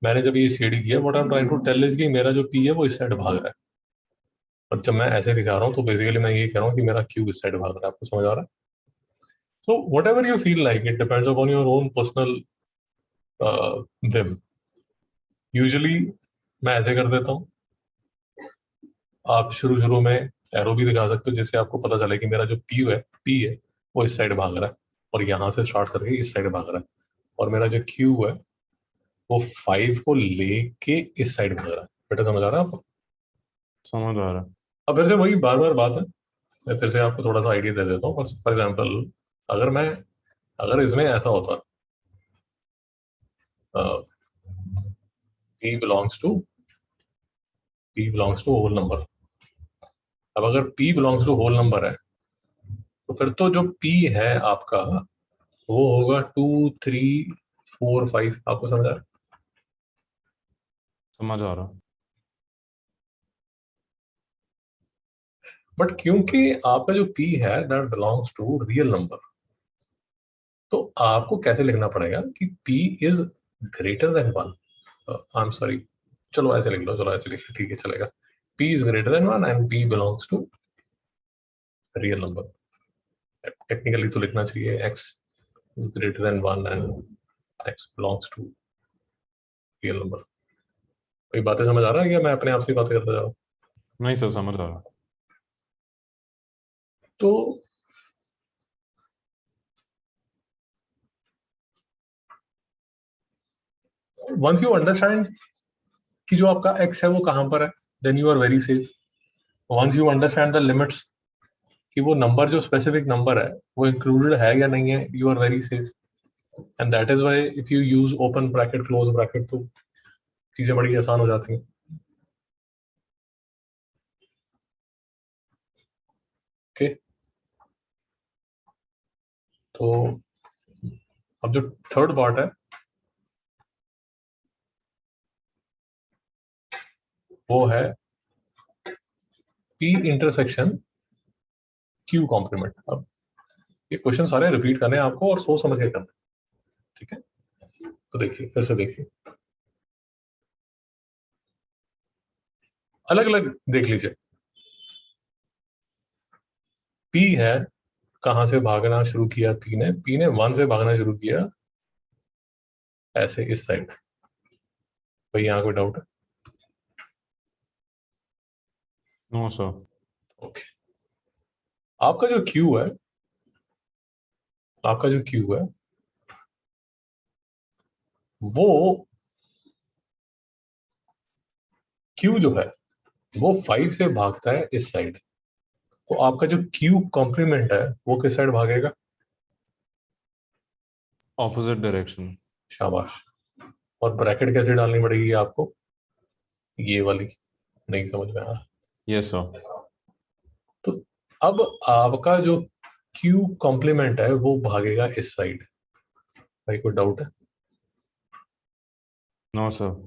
मैंने जब ये शेड किया, what I am trying to tell is कि मेरा जो पी है वो इस साइड भाग रहा है, और जब मैं ऐसे दिखा रहा हूँ तो बेसिकली मैं ये कह रहा हूँ कि मेरा क्यू इस साइड भाग रहा है। आपको समझ आ रहा है। So what ever you feel like, it depends upon your own personal Vim. Usually मैं ऐसे कर देता हूँ, आप शुरू शुरू में एरो भी दिखा सकते हो जिससे आपको पता चले कि मेरा जो पी है वो इस साइड भाग रहा है, और यहाँ से स्टार्ट करके इस साइड भाग रहा है, और मेरा जो क्यू है वो 5 को लेके इस साइड भाग रहा है। बेटा समझ आ रहा है आपको। समझ आ रहा। अब फिर से वही बार बार बात है, मैं फिर से आपको थोड़ा सा आइडिया दे देता हूँ। फॉर एग्जाम्पल, अगर मैं अगर इसमें ऐसा होता, P belongs to whole number. अब अगर P belongs to whole number है तो फिर तो जो P है आपका वो होगा 2 3 4 5। आपको समझ आ रहा है। समझ आ रहा। बट क्योंकि आपका जो p है that belongs to real number, तो आपको कैसे लिखना पड़ेगा कि p is greater than 1। I am sorry, चलो ऐसे लिख लो, चलो ऐसे लिख लो, ठीक है चलेगा। p is greater than 1 and p belongs to real number. Technically तो लिखना चाहिए x is greater than 1 and x belongs to real number। कोई बातें समझ आ रहा है, या मैं अपने आप से बातें करता जा रहा हूँ? नहीं सर, समझ आ रहा। तो वंस यू अंडरस्टैंड कि जो आपका x है वो कहां पर है, then you are very safe. Once you understand the limits कि वो नंबर जो स्पेसिफिक नंबर है वो इंक्लूडेड है या नहीं है, you are very safe. And that is why if you use open bracket close bracket तो चीजें बड़ी आसान हो जाती हैं। ओके, तो अब जो थर्ड पार्ट है वो है p इंटरसेक्शन q कॉम्प्लीमेंट। अब ये क्वेश्चन सारे रिपीट करने हैं आपको और सोच समझ के करना है, ठीक है? तो देखिए, फिर से देखिए, अलग अलग देख लीजिए। p है, कहां से भागना शुरू किया p ने 1 से भागना शुरू किया, ऐसे इस साइड। भाई यहाँ कोई डाउट है? No sir. ओके, आपका जो q है, आपका जो q है वो q जो है वो 5 से भागता है इस साइड। तो आपका जो q कॉम्प्लीमेंट है वो किस साइड भागेगा? Opposite direction. शाबाश। और ब्रैकेट कैसे डालनी पड़ेगी आपको? ये वाली। नहीं समझ में आया? Yes sir. तो अब आपका जो q कॉम्प्लीमेंट है वो भागेगा इस साइड। भाई कोई डाउट है? No sir.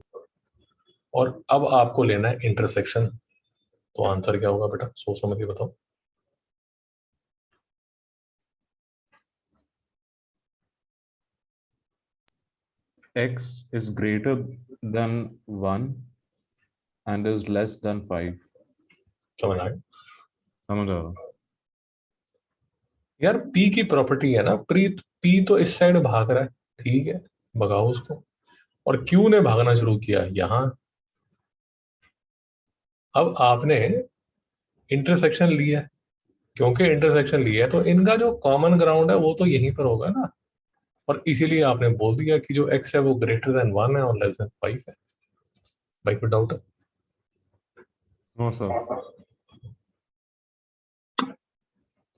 और अब आपको लेना है इंटरसेक्शन। तो आंसर क्या होगा बेटा, सोच समझ के बताओ। x is greater than 1 and is less than 5। समझ आए? समझ आ रहा। यार p की प्रॉपर्टी है ना, p तो इस साइड भाग रहा है, ठीक है, भगाओ उसको। और q ने भागना शुरू किया यहां। अब आपने इंटरसेक्शन लिया है, क्योंकि इंटरसेक्शन लिया है तो इनका जो कॉमन ग्राउंड है वो तो यहीं पर होगा ना। और इसीलिए आपने बोल दिया कि जो x है वो ग्रेटर देन 1 है और लेस देन 5 है। भाई कोई डाउट है? No sir.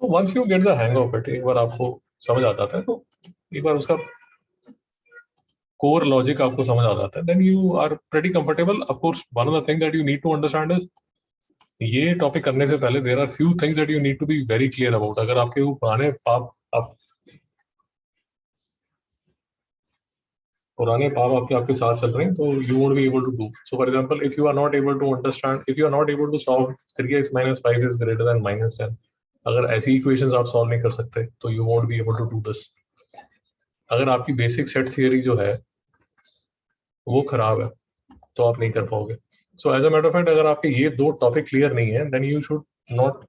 तो once you get the hang of it, एक बार आपको समझ आ जाता है, तो एक बार उसका कोर लॉजिक आपको समझ आ जाता है, then you are pretty comfortable. Of course one of the thing that you need to understand is, ये टॉपिक करने से पहले there are few things that you need to be very clear about. अगर आपके वो पुराने पाप आपके आपके साथ चल रहे हैं तो you won't be able to do so. For example, if you are not able to understand, if you are not able to solve 3x - 5 is greater than -10, अगर ऐसी इक्वेशंस आप सॉल्व नहीं कर सकते तो you won't be able to do this. अगर आपकी basic set theory जो है वो खराब है तो आप नहीं कर पाओगे। So as a matter of fact, अगर आपके ये दो टॉपिक क्लियर नहीं है then you should not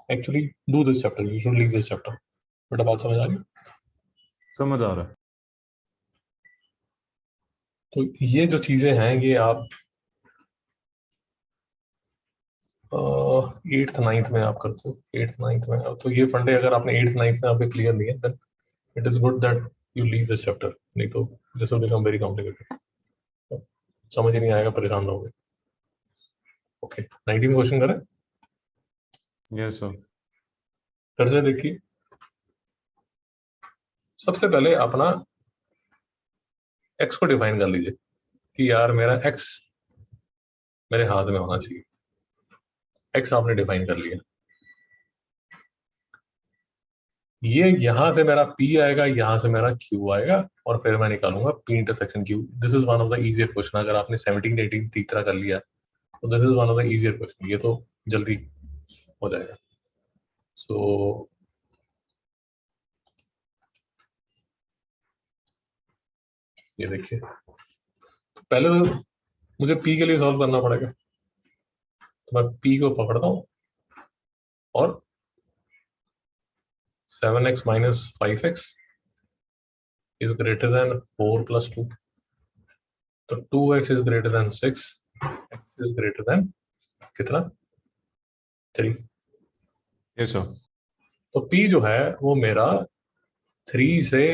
actually do this chapter, you should leave this chapter. बेटा बात समझ आ रही? समझ आ रहा है। तो ये जो चीजें हैं ये आप 8th 9th में आप करते हो, 8th 9th में। तो ये फंडे अगर आपने 8th 9th में आपके क्लियर नहीं है then it is good that you leave this chapter, नहीं तो this will become very complicated. समझ ही नहीं आएगा, परेशान रहोगे। ओके, 19 क्वेश्चन करें। Yes sir. फिर से देखिए, सबसे पहले अपना x को डिफाइन कर लीजिए कि यार मेरा x मेरे हाथ में होना चाहिए। x आपने डिफाइन कर लिया, ये यहां से मेरा p आएगा, यहां से मेरा q आएगा, और फिर मैं निकालूंगा p intersection q। This is one of the easier question. अगर आपने 17 18 ठीक तरह कर लिया तो this is one of the easier question. ये तो जल्दी हो जाएगा। सो ये देखिए, पहले तो मुझे p के लिए सॉल्व करना पड़ेगा, तो मैं p को पकड़ता हूँ और 7x minus 5x is greater than 4 plus 2, तो 2x is greater than 6, x is greater than कितना 3। ये सर तो p जो है वो मेरा 3 से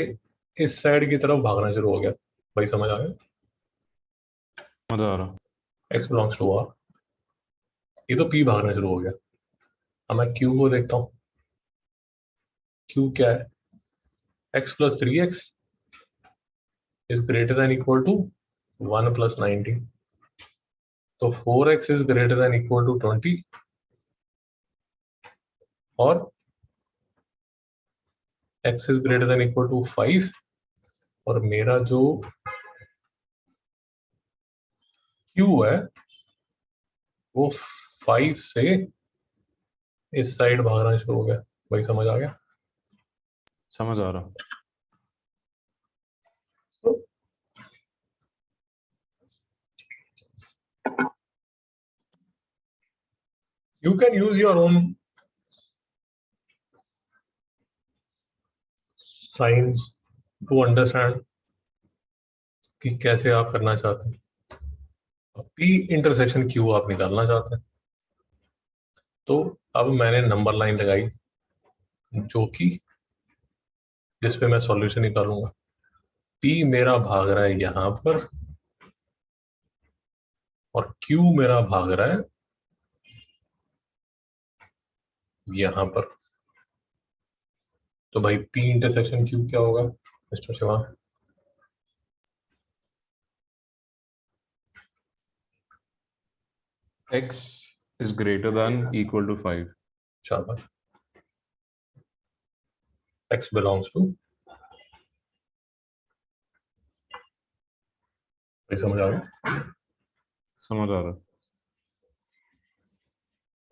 इस साइड की तरफ भागना शुरू हो गया। भाई समझ आ गया? मजा आ रहा। x belongs to r, ये तो p भागना शुरू हो गया। अब मैं q को देखता हूँ, q क्या है, x plus 3x is greater than equal to 1 plus 90, तो 4x is greater than equal to 20 और x is greater than equal to 5, और मेरा जो q है वो 5 से इस साइड भागना शुरू हो गया। भाई समझ आ गया? समझ आ रहा। You can use your own signs to understand कि कैसे आप करना चाहते हैं। P इंटरसेक्शन Q आप निकालना चाहते हैं, तो अब मैंने नंबर लाइन लगाई जो कि जिस पे मैं सॉल्यूशन निकालूंगा। P मेरा भाग रहा है यहां पर और Q मेरा भाग रहा है यहां पर। तो भाई P इंटरसेक्शन Q क्या होगा mister Shiva? x is greater than equal to 5। शाबाश, x belongs to, समझ आ रहा है? समझ आ रहा।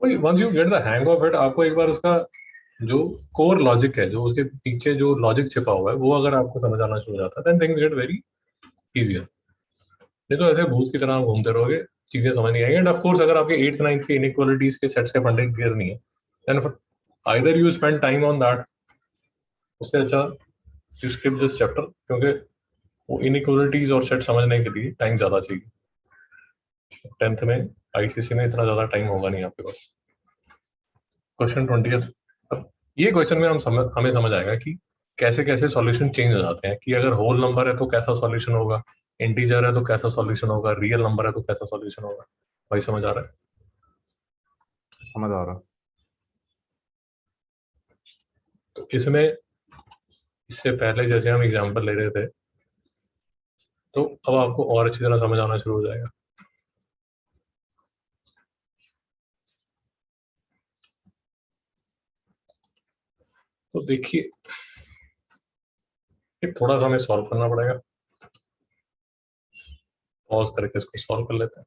Once you get the hang of it, आपको एक बार उसका जो कोर लॉजिक है, जो उसके पीछे जो लॉजिक छिपा हुआ है, वो अगर आपको समझ आना शुरू हो जाता है, then things get very easier. नहीं तो ऐसे भूत की तरह आप घूमते रहोगे, चीजें समझ नहीं आएंगी। एंड ऑफ कोर्स अगर आपके 8th 9th के इनइक्वालिटीज के सेट्स के फंडे क्लियर नहीं है, then either you spend time on that, उससे अच्छा यू स्किप दिस चैप्टर, क्योंकि वो इनइक्वालिटीज और सेट समझने के लिए टाइम ज्यादा चाहिए। 10th में आईसीएसई में इतना ज्यादा टाइम होगा नहीं आपके पास। क्वेश्चन 20th, अब ये क्वेश्चन में हमें समझ आएगा कि कैसे कैसे सॉल्यूशन चेंज हो जाते हैं, कि अगर होल नंबर है तो कैसा सॉल्यूशन होगा, इंटीजर है तो कैसा सॉल्यूशन होगा, रियल नंबर है तो कैसा सॉल्यूशन होगा। भाई समझ आ रहा है? समझ आ रहा। तो इसमें इससे पहले जैसे हम एग्जांपल ले रहे थे, तो अब आपको और अच्छी तरह समझ आना शुरू हो जाएगा। तो देखिए, ये थोड़ा सा हमें सॉल्व करना पड़ेगा, पॉज करके इसको सॉल्व कर लेते हैं।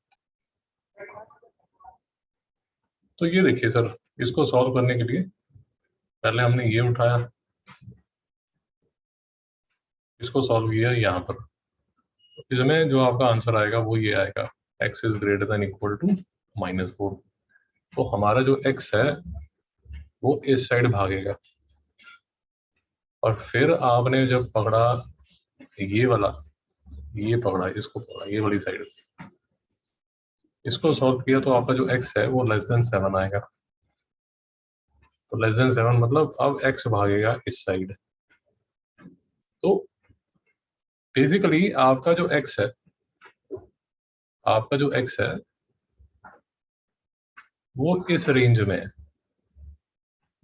तो ये देखिए सर, इसको सॉल्व करने के लिए पहले हमने ये उठाया, इसको सॉल्व किया यहाँ पर। तो इसमें जो आपका आंसर आएगा वो ये आएगा, x is greater than equal to -4। तो हमारा जो x है वो इस साइड भागेगा, और फिर आपने जब पकड़ा ये वाला, ये पकड़ा, इसको पकड़ा, ये वाली साइड, इसको सॉल्व किया, तो आपका जो x है वो लेस देन 7 आएगा। तो लेस देन 7 मतलब अब x भागेगा इस साइड। तो बेसिकली आपका जो x है, आपका जो x है वो इस रेंज में है।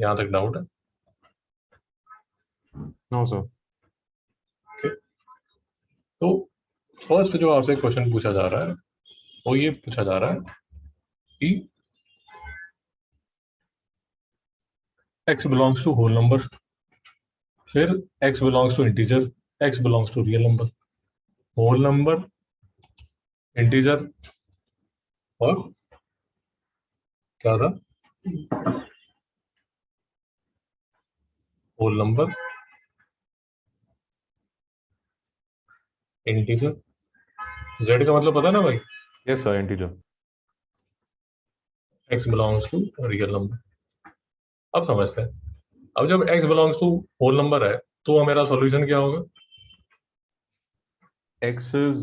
यहां तक डाउट है? No sir. तो फर्स्ट जो आपसे क्वेश्चन पूछा जा रहा है वो ये पूछा जा रहा है कि x belongs to whole number, फिर x belongs to integer, x belongs to real number, whole number, integer और क्या था, होल नंबर, इंटीजर, z का मतलब पता है ना भाई, yes sir, integer. x belongs to real number. अब समझते हैं, अब जब x belongs to whole number है तो मेरा सॉल्यूशन क्या होगा? x is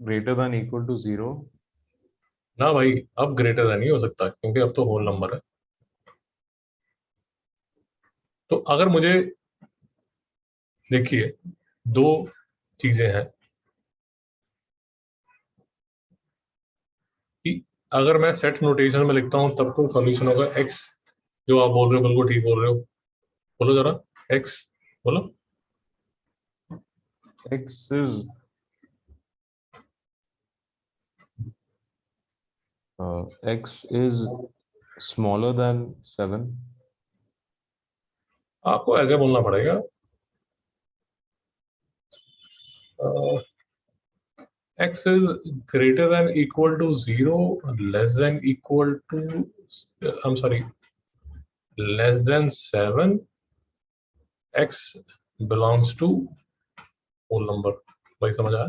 greater than equal to 0। ना भाई, अब ग्रेटर देन नहीं हो सकता क्योंकि अब तो होल नंबर है। तो अगर मुझे, देखिए, दो चीजें हैं कि अगर मैं सेट नोटेशन में लिखता हूं तब तो सॉल्यूशन होगा x, जो आप बोल रहे हो बिल्कुल ठीक बोल रहे हो, बोलो जरा, x बोलो। x is x is smaller than 7। आपको ऐसे बोलना पड़ेगा, x is greater than equal to 0, less than equal to, I'm sorry, less than 7, x belongs to whole number। भाई समझ आया?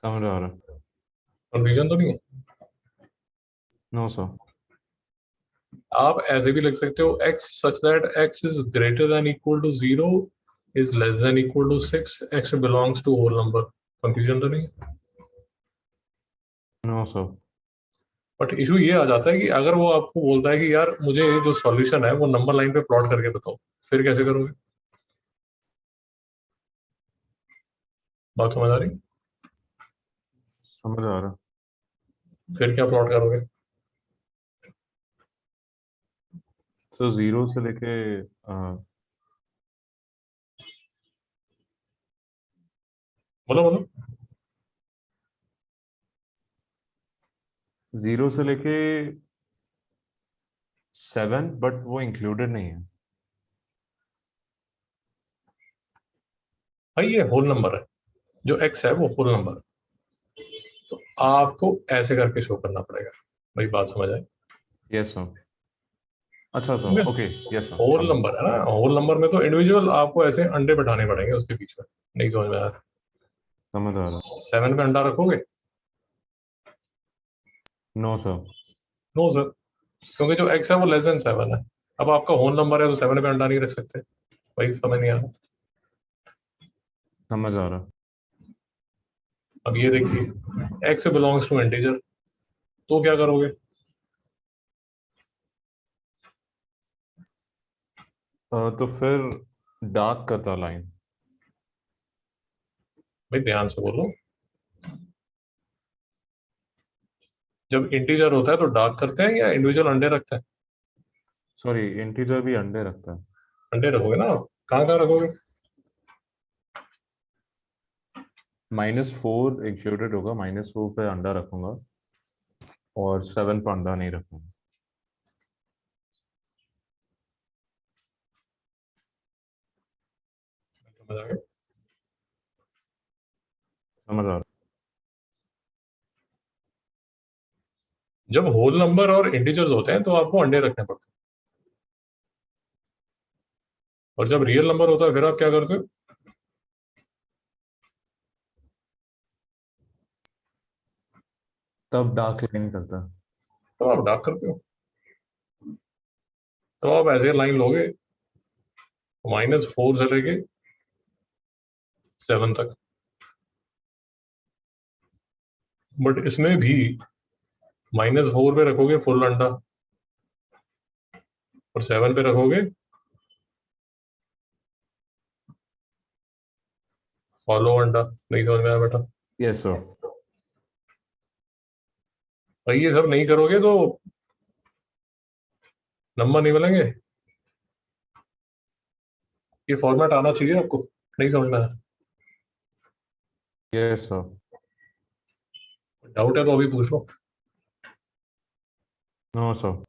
समझ आ रहा? कंफ्यूजन तो नहीं है? No sir. आप ऐसे भी लिख सकते हो x such that x is greater than equal to 0 is less than equal to 6, x belongs to whole number। Confusion तो नहीं है? No sir. बट इशू ये आ जाता है कि अगर वो आपको बोलता है कि यार मुझे जो सॉल्यूशन है वो नंबर लाइन पे प्लॉट करके बताओ, फिर कैसे करोगे? बात समझ आ रही? समझ आ रहा। फिर क्या प्लॉट करोगे? सो 0 से लेके बोलो बोलो। 0 से लेके 7, बट वो इंक्लूडेड नहीं है। भाई ये होल नंबर है, जो एक्स है वो होल नंबर, तो आपको ऐसे करके शो करना पड़ेगा। भाई बात समझ आए? Yes sir. अच्छा ठीक है, sir, okay. Yes sir, whole समझ। नंबर है ना, होल नंबर में तो इंडिविजुअल आपको ऐसे अंडे बैठाने पड़ेंगे उसके बीच में। नहीं समझ में आया? समझ आ रहा। 7 पे अंडा रखोगे? No sir. नो सर, क्योंकि जो एक्स है वो लेस देन 7 है। अब आपका होल नंबर है तो 7 पे अंडा नहीं रख सकते। भाई समझ नहीं आ रहा? समझ आ रहा। अब ये देखिए, एक्स बिलोंग्स टू इंटीजर, तो क्या करोगे? तो फिर डार्क करता लाइन। भाई ध्यान से बोलो, जब इंटीजर होता है तो डार्क करते हैं या इंडिविजुअल अंडे रखते हैं? सॉरी, इंटीजर भी अंडे रखता है। अंडे रखोगे ना आप, कहाँ कहाँ रखोगे? -4 इंक्लूडेड होगा, -4 पे अंडा रखूंगा और 7 पे अंडा नहीं रखूंगा। समझ आ गया? समझ आ रहा। जब होल नंबर और इंटीजर्स होते हैं तो आपको अंडे रखने पड़ते हैं, और जब रियल नंबर होता है फिर आप क्या करते हो? तब डार्क लाइन करता है। तो आप डार्क करते हो। तो आप ऐसे लाइन लोगे, -4 से लेके 7 तक, बट इसमें भी -4 पे रखोगे फुल अंडा, और 7 पे रखोगे हॉलो अंडा। नहीं समझ में आया बेटा? Yes sir. भाई ये सब नहीं करोगे तो नंबर नहीं मिलेंगे। ये फॉर्मेट आना चाहिए आपको। नहीं समझ में आया? Yes sir. डाउट है तो अभी पूछ लो। No sir.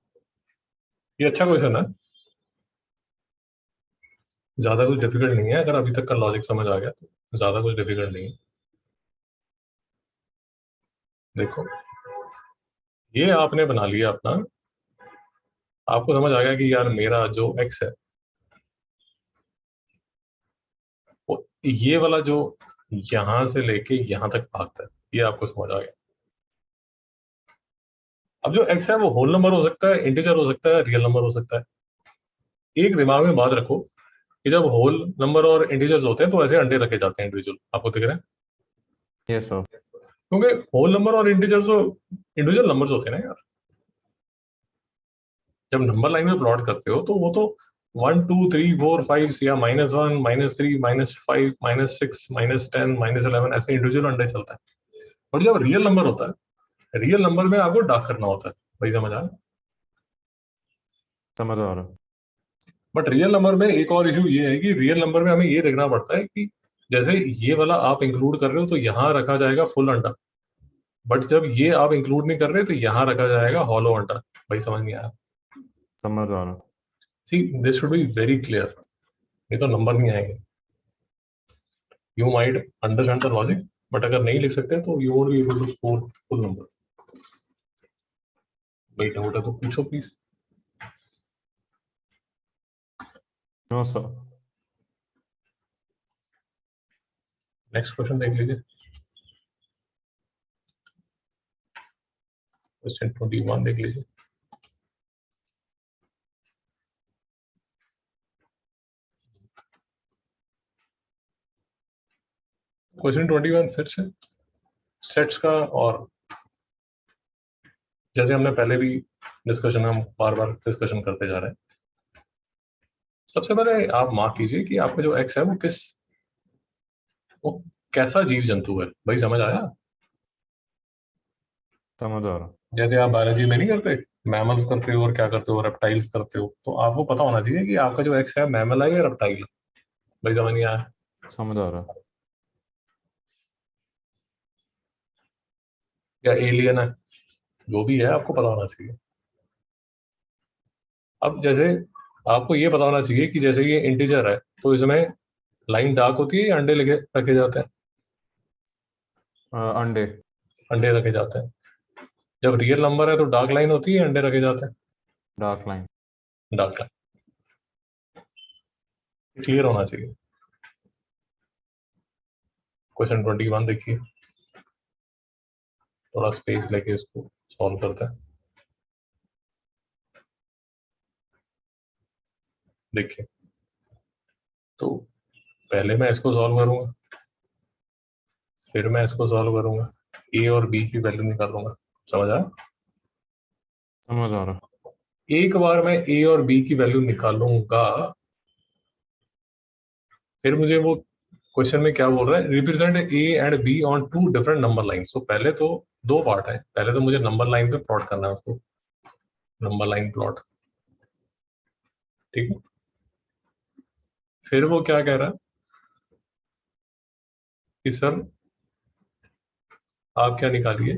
ये अच्छा क्वेश्चन है, ज्यादा कुछ डिफिकल्ट नहीं है, अगर अभी तक का लॉजिक समझ आ गया तो ज्यादा कुछ डिफिकल्ट नहीं है। देखो, ये आपने बना लिया अपना आपको समझ आ गया कि यार मेरा जो x है वो ये वाला जो यहां से लेके यहां तक भागता है, ये आपको समझ आ गया। अब जो x है वो होल नंबर हो सकता है, इंटीजर हो सकता है, रियल नंबर हो सकता है। एक दिमाग में बात रखो कि जब होल नंबर और इंटीजर्स होते हैं तो ऐसे अंडे रखे जाते हैं इंडिविजुअल, आपको दिख रहा है? Yes sir. क्योंकि होल नंबर और इंटीजर्स तो इंडिविजुअल नंबर्स होते हैं ना यार। जब नंबर लाइन में प्लॉट करते हो तो वो तो 1 2 3 4 5 या -1 -3 -5 -6 -10 -11 ऐसे इंडिविजुअल अंडे चलता है। और जब रियल नंबर होता है, रियल नंबर में आपको डार्क करना होता है, भाई समझ आया? समझ आ रहा। बट रियल नंबर में एक और इशू ये है कि रियल नंबर में हमें ये देखना पड़ता है कि जैसे ये वाला आप इंक्लूड कर रहे हो तो यहाँ रखा जाएगा फुल अंडा, बट जब ये आप इंक्लूड नहीं कर रहे तो यहाँ रखा जाएगा हॉलो अंडा। भाई समझ नहीं आया? समझ आ रहा। See this should be very clear, ये तो नंबर नहीं आएंगे। You might understand the logic, but अगर नहीं लिख सकते तो you won't be able to score full number. भाई डाउट है तो पूछो please. No sir. Next question देख लीजिए, क्वेश्चन 21 देख लीजिए। क्वेश्चन 21 फिर से सेट्स का, और जैसे हमने पहले भी डिस्कशन, हम बार बार डिस्कशन करते जा रहे हैं। सबसे पहले आप मार्क कीजिए कि आपका जो एक्स है वो कैसा जीव जंतु है। भाई समझ आया? समझ आ रहा। जैसे आप बायोलॉजी में नहीं करते, मैमल्स करते हो और क्या करते हो, रेप्टाइल्स करते हो, तो आपको पता होना चाहिए कि आपका जो एक्स है मैमल है या रेप्टाइल है। भाई समझ नहीं आया? समझ आ रहा। या एलियन है, जो भी है आपको पता होना चाहिए। अब जैसे आपको ये पता होना चाहिए कि जैसे ये इंटीजर है तो इसमें लाइन डार्क होती है या अंडे लगे रखे जाते हैं? अंडे। अंडे रखे जाते हैं। जब रियल नंबर है तो डार्क लाइन होती है या अंडे रखे जाते हैं? Dark line. Dark line. Clear होना चाहिए। क्वेश्चन 21 देखिए, थोड़ा स्पेस लेके इसको सॉल्व करते हैं। देखिए, तो पहले मैं इसको सॉल्व करूंगा, फिर मैं इसको सॉल्व करूंगा, ए और बी की वैल्यू निकालूंगा। समझ आया? समझ आ रहा। एक बार मैं ए और बी की वैल्यू निकालूंगा, फिर मुझे वो क्वेश्चन में क्या बोल रहा है, represent A and B on two different number line. तो पहले तो दो पार्ट है, पहले तो मुझे नंबर लाइन पे प्लॉट करना है उसको, नंबर लाइन प्लॉट, ठीक है? फिर वो क्या कह रहा है कि सर आप क्या निकालिए,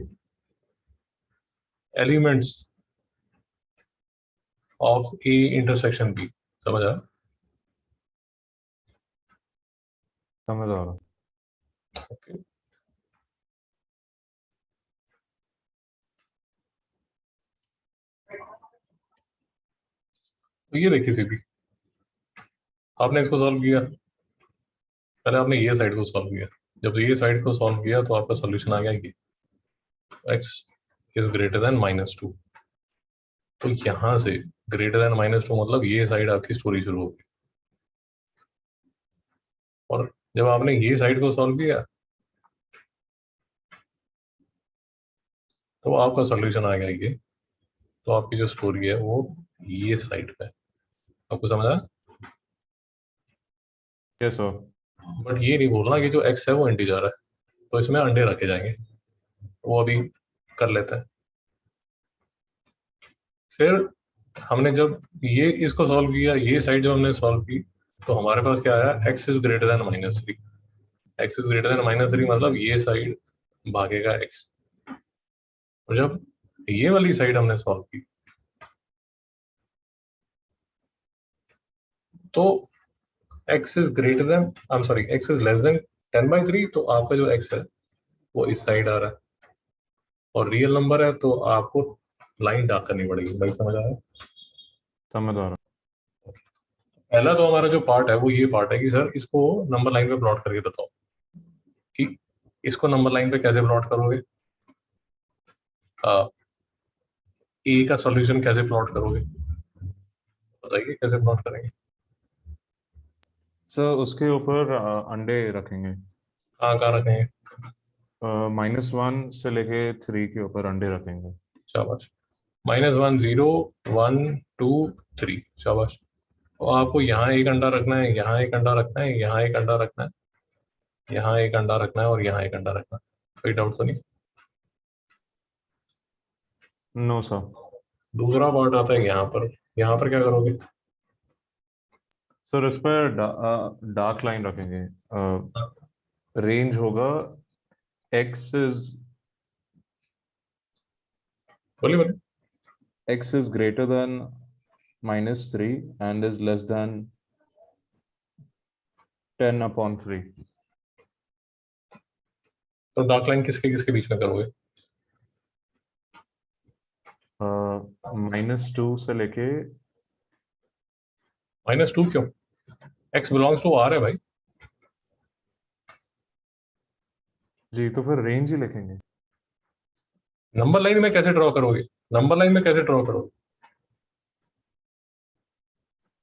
elements of A intersection B. समझ आया? समझ आ रहा। ओके, तो ये देखिए सीधी, आपने इसको सॉल्व किया, पहले आपने ये साइड को सॉल्व किया। जब ये साइड को सॉल्व किया तो आपका सॉल्यूशन आ गया ये x इज ग्रेटर देन -2। तो यहां से ग्रेटर देन -2 मतलब ये साइड आपकी स्टोरी शुरू होगी। और जब आपने ये साइड को सॉल्व किया तो आपका सॉल्यूशन आ गया ये। तो आपकी जो स्टोरी है वो ये साइड पे है। आपको समझ आया? Yes sir. बट ये नहीं बोलना कि जो x है वो इंटीजर है, तो इसमें अंडे रखे जाएंगे, वो अभी कर लेते हैं। फिर हमने जब ये इसको सॉल्व किया, ये साइड जब हमने सॉल्व की, तो हमारे पास क्या आया, x is greater than -3। x is greater than -3 मतलब ये साइड भागेगा x। और जब ये वाली साइड हमने सॉल्व की तो x is greater then, I am sorry, x is less then 10/3, तो आपका जो x है वो इस साइड आ रहा है। और रियल नंबर है तो आपको लाइन डार्क करनी पड़ेगी। भाई समझ आया? समझ आ रहा। पहला तो हमारा जो पार्ट है वो ये पार्ट है कि सर इसको नंबर लाइन पे प्लॉट करके बताओ कि इसको नंबर लाइन पे कैसे प्लॉट करोगे, ए का सॉल्यूशन कैसे प्लॉट करोगे, बताइए कैसे प्लॉट करेंगे। सर उसके ऊपर अंडे रखेंगे। कहाँ कहाँ रखेंगे? -1 से लेके 3 के ऊपर अंडे रखेंगे। शाबाश। -1 0 1 2 3, शाबाश। तो आपको यहाँ एक अंडा रखना है, यहाँ एक अंडा रखना है, यहाँ एक अंडा रखना है, यहाँ एक अंडा रखना है और यहाँ एक अंडा रखना है। कोई डाउट तो नहीं? No sir. दूसरा पार्ट आता है यहाँ पर क्या करोगे? सर इस पर डार्क लाइन रखेंगे। रेंज होगा x बोलिए बोलिए। is greater than -3 and is less than 10/3। तो डार्क लाइन किसके किसके बीच में करोगे? -2 से लेके -2 क्यों? x बिलोंग्स टू r है भाई। जी, तो फिर रेंज ही लिखेंगे। नंबर लाइन में कैसे ड्रॉ करोगे? नंबर लाइन में कैसे ड्रॉ करोगे?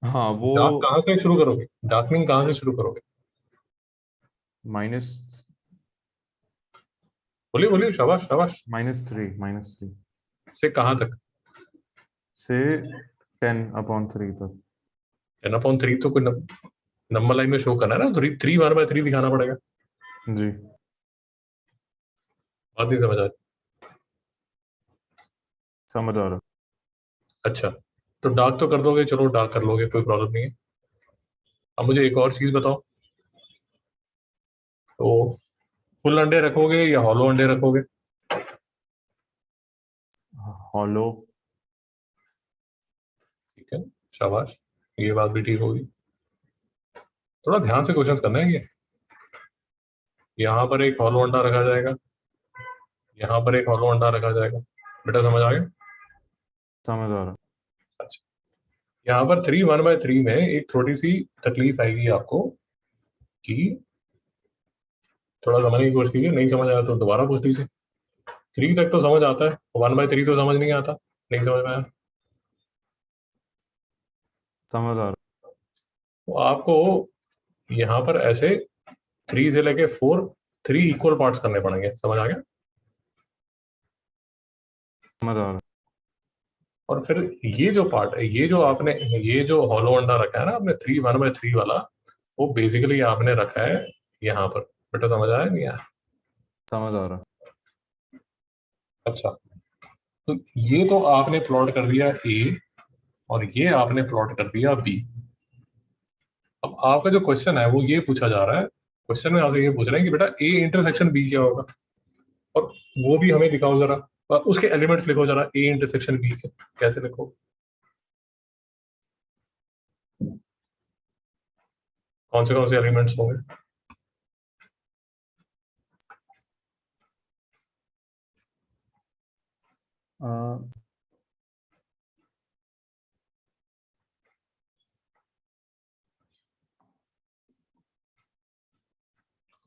हाँ वो डार्क कहाँ से शुरू करोगे? डार्कनिंग कहाँ से शुरू करोगे? माइनस बोलिए बोलिए, शाबाश शाबाश। -3 से कहाँ तक? से 10/3 तक। 10/3 तो कोई नंबर लाइन में शो करना है ना, 3 1/3 दिखाना पड़ेगा। जी बात नहीं समझ आ रही। समझ आ रहा। अच्छा, तो डार्क तो कर दोगे, चलो डार्क कर लोगे, कोई प्रॉब्लम नहीं है। अब मुझे एक और चीज बताओ, तो फुल अंडे रखोगे या हॉलो अंडे रखोगे? हॉलो। ठीक है, शाबाश, ये बात भी ठीक होगी। थोड़ा ध्यान से क्वेश्चंस करना है ये। यहाँ पर एक हॉलो अंडा रखा जाएगा, यहाँ पर एक हॉलो अंडा रखा जाएगा। बेटा समझ आ गया? समझ आ रहा। अच्छा, यहाँ पर 3 1/3 में एक थोड़ी सी तकलीफ आएगी आपको कि थोड़ा समझने की कोशिश कीजिए, नहीं समझ आया तो दोबारा पूछ लीजिए। 3 तक तो समझ आता है, 1/3 तो समझ नहीं आता, नहीं समझ में आया समझ आ रहा। तो आपको यहाँ पर ऐसे 3 से लेके 4 3 इक्वल पार्ट्स करने पड़ेंगे। समझ आ गया? समझ आ रहा। और फिर ये जो पार्ट है, ये जो हॉलो अंडा रखा है ना आपने 3 1/3 वाला, वो बेसिकली आपने रखा है यहाँ पर। बेटा समझ आया नहीं आया? समझ आ रहा। अच्छा, तो ये तो आपने प्लॉट कर दिया ए और ये आपने प्लॉट कर दिया बी। अब आपका जो क्वेश्चन है वो ये पूछा जा रहा है, क्वेश्चन में आपसे ये पूछ रहे हैं कि बेटा ए इंटरसेक्शन बी क्या होगा, और वो भी हमें दिखाओ जरा, और उसके एलिमेंट्स लिखो जरा, ए इंटरसेक्शन बी के कैसे लिखो? कौन से एलिमेंट्स होंगे?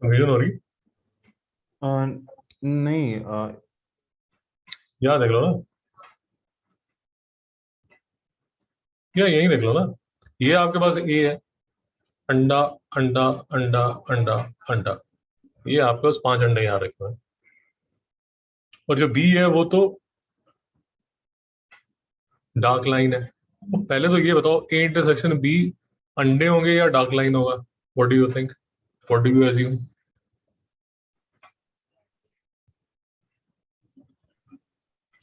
कंफ्यूजन हो रही? नहीं यहाँ देख लो ना, या यही देख लो ना, ये आपके पास ए है, अंडा अंडा अंडा अंडा अंडा, ये आपके पास 5 अंडे यहाँ रखे हुए हैं। और जो बी है वो तो डार्क लाइन है। तो पहले तो ये बताओ, ए इंटरसेक्शन बी अंडे होंगे या डार्क लाइन होगा? What do you think, what do you assume?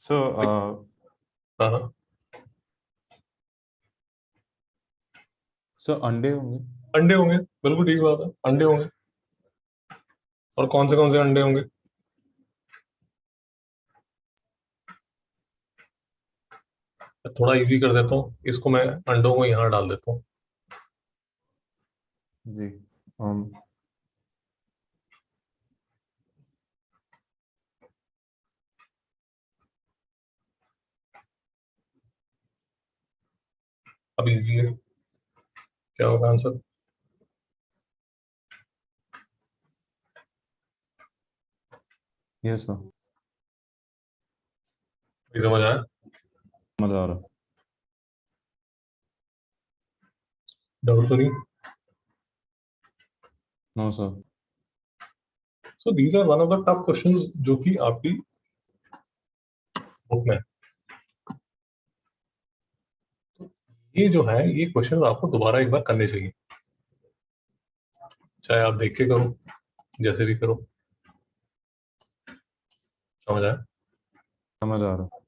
So हाँ हाँ, सो अंडे होंगे। अंडे होंगे, बिल्कुल ठीक बात है, अंडे होंगे। और कौन से अंडे होंगे? थोड़ा इजी कर देता हूँ इसको, मैं अंडों को यहाँ डाल देता हूँ। जी अब इजी है, क्या होगा आंसर? ये सर समझ आया? मजा आ रहा। डाउट तो नहीं? No sir. So these are one of the tough questions जो कि आपकी बुक में है। ये जो है ये क्वेश्चन आपको दोबारा एक बार करने चाहिए, चाहे आप देख के करो, जैसे भी करो। समझ आया? समझ आ रहा।